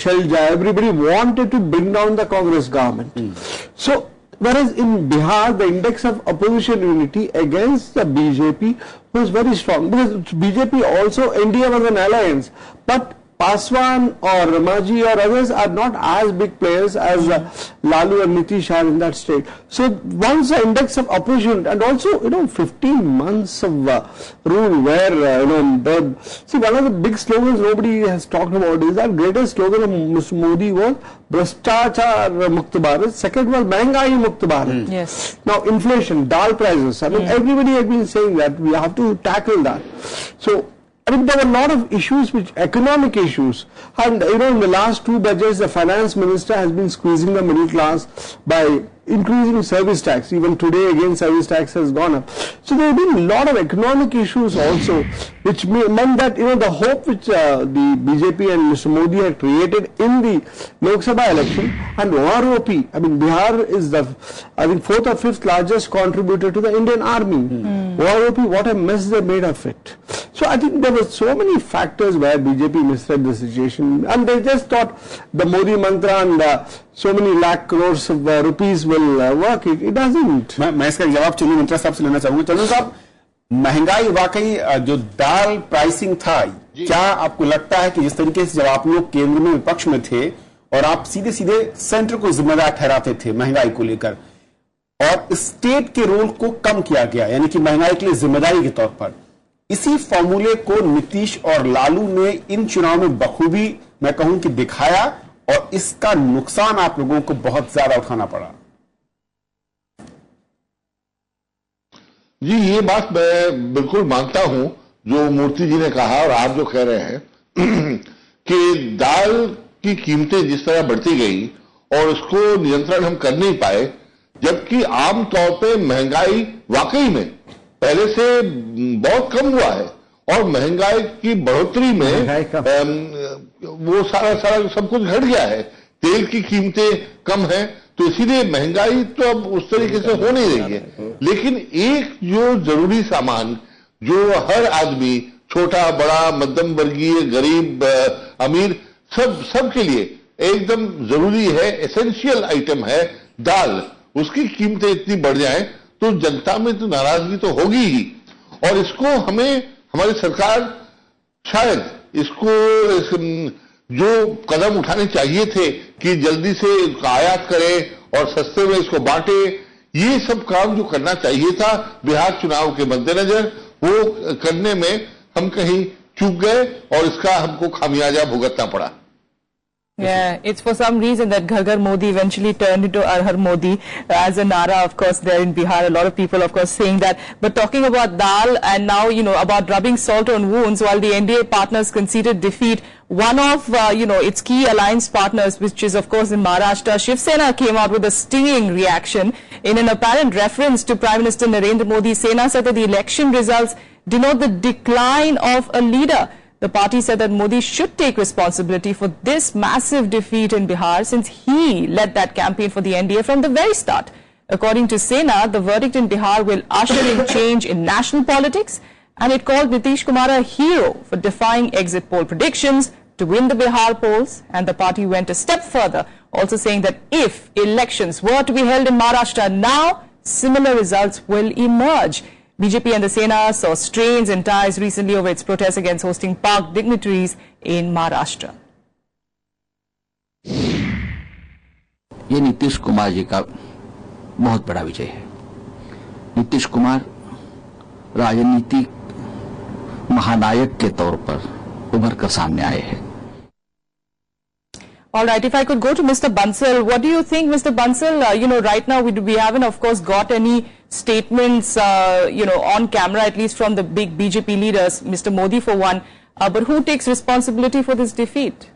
Shelja, everybody wanted to bring down the Congress government. So, whereas in Bihar, the index of opposition unity against the BJP was very strong, because BJP also, NDA was an alliance, but Paswan or Ramaji or others are not as big players as Lalu and Nitish are in that state. So once the index of opposition, and also 15 months of rule where see, one of the big slogans nobody has talked about is that greatest slogan of Mr. Modi was Bhrashtachar Mukt Bharat. Second was Mehengai Mukt Bharat. Yes. Now inflation, dal prices. I mean everybody has been saying that we have to tackle that. So I mean, there were a lot of issues, economic issues. And, in the last 2 budgets, the finance minister has been squeezing the middle class by increasing service tax. Even today, again, service tax has gone up. So there have been a lot of economic issues also, which meant that, the hope which the BJP and Mr. Modi had created in the Lok Sabha election, and OROP, I mean, Bihar is the, I think, 4th or 5th largest contributor to the Indian army. OROP, what a mess they made of it. So I think there were so many factors where BJP misread the situation, and they just thought the Modi mantra and so many lakh crores of rupees will work. It doesn't. मैं इसका जवाब चुनी मंत्रा साहब से लेना चाहूंगा। चंदन साहब, महंगाई वाकई जो दाल प्राइसिंग था, क्या आपको लगता है कि जिस तरीके से जब आप लोग केंद्र में विपक्ष में थे और आप सीधे सीधे सेंटर को जिम्मेदार ठहराते थे महंगाई को लेकर, और स्टेट के रोल को कम किया गया, यानी कि महंगाई के लिए जिम्मेदारी के तौर पर, इसी फॉर्मूले को नीतीश और लालू ने इन चुनाव में बखूबी, मैं कहूं कि दिखाया, और इसका नुकसान आप लोगों को बहुत ज्यादा उठाना पड़ा। जी, ये बात मैं बिल्कुल मानता हूं जो मूर्ति जी ने कहा और आप जो कह रहे हैं कि दाल की कीमतें जिस तरह बढ़ती गई और उसको नियंत्रण हम कर नहीं पाए, जबकि आमतौर पे महंगाई वाकई में पहले से बहुत कम हुआ है, और महंगाई की बढ़ोतरी में वो सारा सब कुछ घट गया है। तेल की कीमतें कम हैं, तो इसीलिए महंगाई तो अब उस तरीके से हो नहीं रही है। लेकिन एक जो जरूरी सामान जो हर आदमी, छोटा बड़ा, मध्यम वर्गीय, गरीब, अमीर, सब के लिए एकदम जरूरी है, एसेंशियल आइटम है दाल, उसकी कीमतें इतनी बढ़ जाएं तो जनता में तो नाराजगी तो होगी ही, और इसको हमारी सरकार शायद इसको जो कदम उठाने चाहिए थे कि जल्दी से आयात करे और सस्ते में इसको बांटे, ये सब काम जो करना चाहिए था बिहार चुनाव के मद्देनजर, वो करने में हम कहीं चूक गए और इसका हमको खामियाजा भुगतना पड़ा। Yeah, it's for some reason that Ghar Ghar Modi eventually turned into Har Har Modi as a nara, of course, there in Bihar. A lot of people, of course, saying that. But talking about dal and now, about rubbing salt on wounds, while the NDA partners conceded defeat, one of, its key alliance partners, which is, of course, in Maharashtra, Shiv Sena came out with a stinging reaction. In an apparent reference to Prime Minister Narendra Modi, Sena said that the election results denote the decline of a leader. The party said that Modi should take responsibility for this massive defeat in Bihar, since he led that campaign for the NDA from the very start. According to Sena, the verdict in Bihar will usher in change in national politics, and it called Nitish Kumar a hero for defying exit poll predictions to win the Bihar polls. And the party went a step further, also saying that if elections were to be held in Maharashtra now, similar results will emerge. BJP and the Sena saw strains and ties recently over its protests against hosting park dignitaries in Maharashtra. ये नीतीश कुमार जी का बहुत बड़ा विजय है। नीतीश कुमार राजनीतिक महानायक के तौर पर उभर कर सामने आए हैं। All right, if I could go to Mr. Bansal, what do you think, Mr. Bansal? Right now we haven't, of course, got any statements, on camera, at least from the big BJP leaders, Mr. Modi for one. But who takes responsibility for this defeat?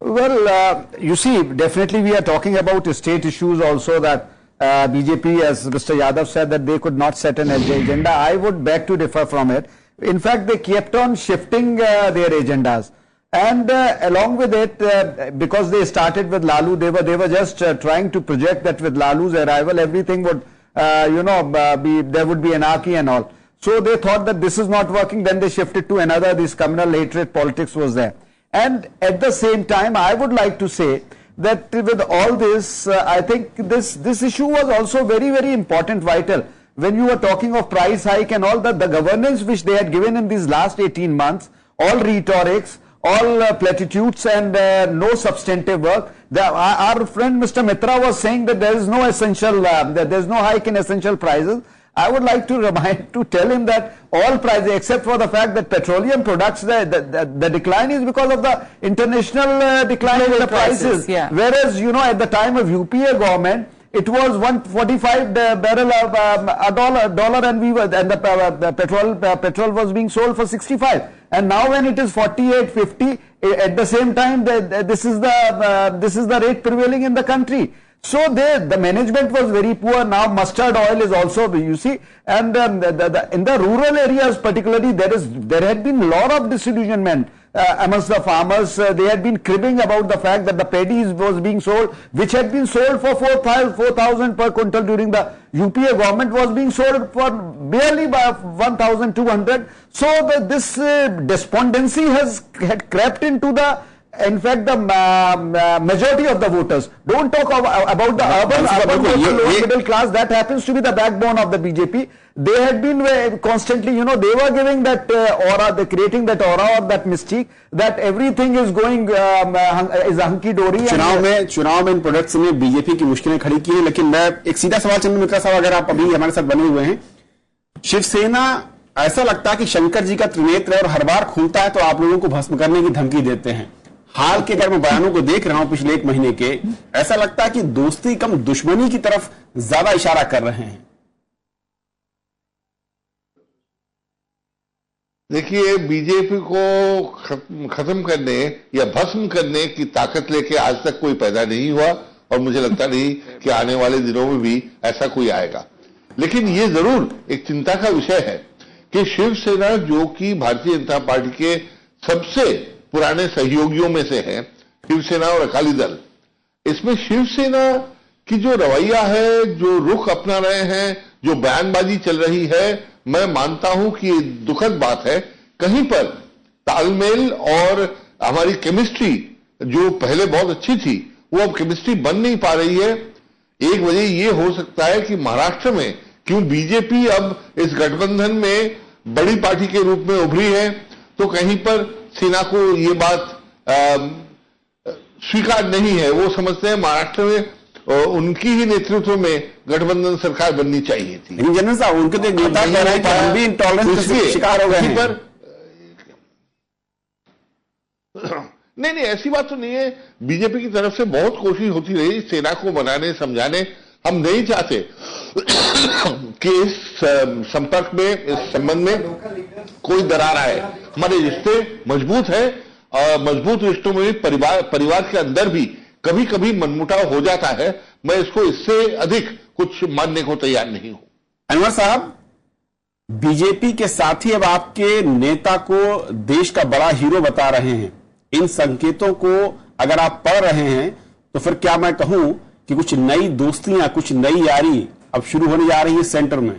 Well, you see, definitely we are talking about state issues also, that BJP, as Mr. Yadav said, that they could not set an agenda. I would beg to differ from it. In fact, they kept on shifting their agendas. And along with it, because they started with Lalu, they were just trying to project that with Lalu's arrival, everything would, there would be anarchy and all. So they thought that this is not working. Then they shifted to another. This communal hatred politics was there. And at the same time, I would like to say that with all this, I think this issue was also very, very important, vital. When you were talking of price hike and all that, the governance which they had given in these last 18 months, all rhetorics, all platitudes and no substantive work. Our friend Mr. Mitra was saying that there is no essential, that there is no hike in essential prices. I would like to tell him that all prices, except for the fact that petroleum products, the decline is because of the international decline in the prices. Yeah. Whereas, at the time of UPA government, it was 145 barrel of a dollar, and the petrol was being sold for 65. And now when it is 48.50, at the same time, this is the rate prevailing in the country. So the management was very poor. Now mustard oil is also, you see, and in the rural areas particularly, there had been a lot of disillusionment amongst the farmers. They had been cribbing about the fact that the paddy was being sold, which had been sold for 4,000 per quintal during the UPA government, was being sold for barely by 1,200. So this despondency had crept into in fact, the majority of the voters. Don't talk about the urban lower middle class. That happens to be the backbone of the BJP. They had been constantly, they were giving that aura, they creating that aura or that mystique that everything is going is hunky dory. चुनाव में इन products ने BJP की मुश्किलें खड़ी की हैं, लेकिन मैं एक सीधा सवाल चंद्र मित्रा साहब, अगर आप अभी हमारे साथ बने हुए हैं, शिवसेना ऐसा लगता है कि शंकर जी का त्रिनेत्र है और हर बार खुलता है तो आप लोगों को भस्म करने की धमकी देते हैं। हाल के अगर मैं बयानों को देख रहा हूं पिछले एक महीने के, ऐसा लगता है कि दोस्ती कम दुश्मनी की तरफ ज्यादा इशारा कर रहे हैं। देखिए, बीजेपी को खत्म करने या भस्म करने की ताकत लेके आज तक कोई पैदा नहीं हुआ और मुझे लगता नहीं कि आने वाले दिनों में भी ऐसा कोई आएगा। लेकिन ये जरूर एक चिंता का विषय है कि शिवसेना, जो कि भारतीय जनता पार्टी के सबसे पुराने सहयोगियों में से है, शिवसेना और अकाली दल, इसमें शिवसेना की जो रवैया है, जो रुख अपना रहे हैं, जो बयानबाजी चल रही है, मैं मानता हूं कि ये दुखद बात है। कहीं पर तालमेल और हमारी केमिस्ट्री जो पहले बहुत अच्छी थी, वो अब केमिस्ट्री बन नहीं पा रही है। एक वजह ये हो सकता है कि महाराष्ट्र में क्यों बीजेपी अब इस गठबंधन में बड़ी पार्टी के रूप में उभरी है, तो कहीं पर सेना को ये बात स्वीकार नहीं है। वो समझते हैं महाराष्ट्र में उनकी ही नेतृत्व में गठबंधन सरकार बननी चाहिए थी। जनरल साहब, उनके तो नेता कह रहे हैं कि हम भी इंटॉलरेंस के शिकार हो गए हैं। नहीं, ऐसी बात तो नहीं है। बीजेपी की तरफ से बहुत कोशिश होती रही सेना को मनाने समझाने। हम नहीं चाहते कि इस संपर्क में, इस संबंध में कोई दरार आए। हमारे रिश्ते मजबूत है और मजबूत रिश्तों में परिवार के अंदर भी कभी कभी मनमुटाव हो जाता है। मैं इसको इससे अधिक कुछ मानने को तैयार नहीं हूं। अनवर साहब, बीजेपी के साथी अब आपके नेता को देश का बड़ा हीरो बता रहे हैं। इन संकेतों को अगर आप पढ़ रहे हैं तो फिर क्या मैं कहूं कि कुछ नई दोस्तियां, कुछ नई यारी अब शुरू होने जा रही है सेंटर में?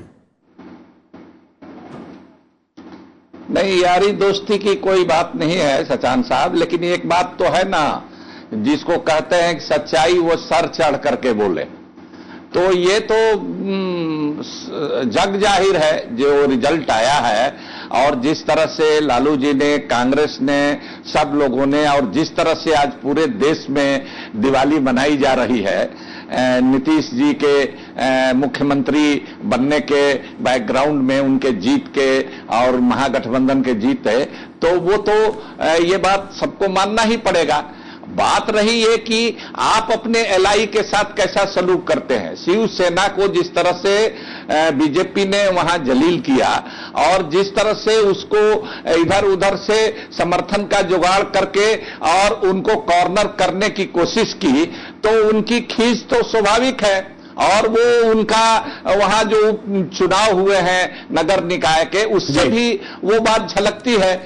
नहीं, यारी दोस्ती की कोई बात नहीं है शशांक साहब, लेकिन एक बात तो है ना, जिसको कहते हैं कि सच्चाई वो सर चढ़ करके बोले, तो ये तो जग जाहिर है जो रिजल्ट आया है। और जिस तरह से लालू जी ने, कांग्रेस ने, सब लोगों ने, और जिस तरह से आज पूरे देश में दिवाली मनाई जा रही है नीतीश जी के मुख्यमंत्री बनने के बैकग्राउंड में, उनके जीत के और महागठबंधन के जीत है, तो वो तो ये बात सबको मानना ही पड़ेगा। बात रही है कि आप अपने एलआई के साथ कैसा सलूक करते हैं। शिवसेना को जिस तरह से बीजेपी ने वहां जलील किया और जिस तरह से उसको इधर उधर से समर्थन का जुगाड़ करके और उनको कॉर्नर करने की कोशिश की, तो उनकी खींच तो स्वाभाविक है। और वो उनका वहां जो चुनाव हुए हैं नगर निकाय के, उससे भी वो बात झलकती है।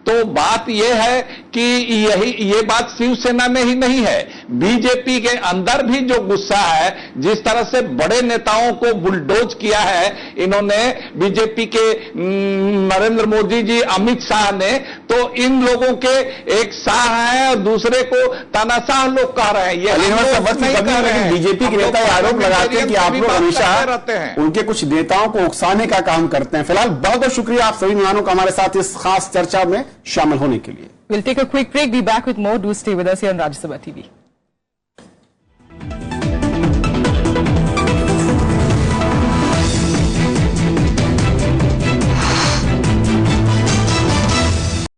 तो बात यह है कि ये बात शिवसेना में ही नहीं है, बीजेपी के अंदर भी जो गुस्सा है, जिस तरह से बड़े नेताओं को बुलडोज किया है इन्होंने, बीजेपी के नरेंद्र मोदी जी, अमित शाह ने, तो इन लोगों के एक शाह है और दूसरे को तानाशाह लोग कह रहे हैं। ये बीजेपी के नेता आरोप लगाते हैं कि आप लोग हमेशा उनके कुछ नेताओं को उकसाने का काम करते हैं। फिलहाल बहुत बहुत शुक्रिया आप सभी मेहमानों का हमारे साथ इस खास चर्चा में शामिल होने के लिए। We'll take a quick break. Be back with more. Do stay with us here on Rajya Sabha TV.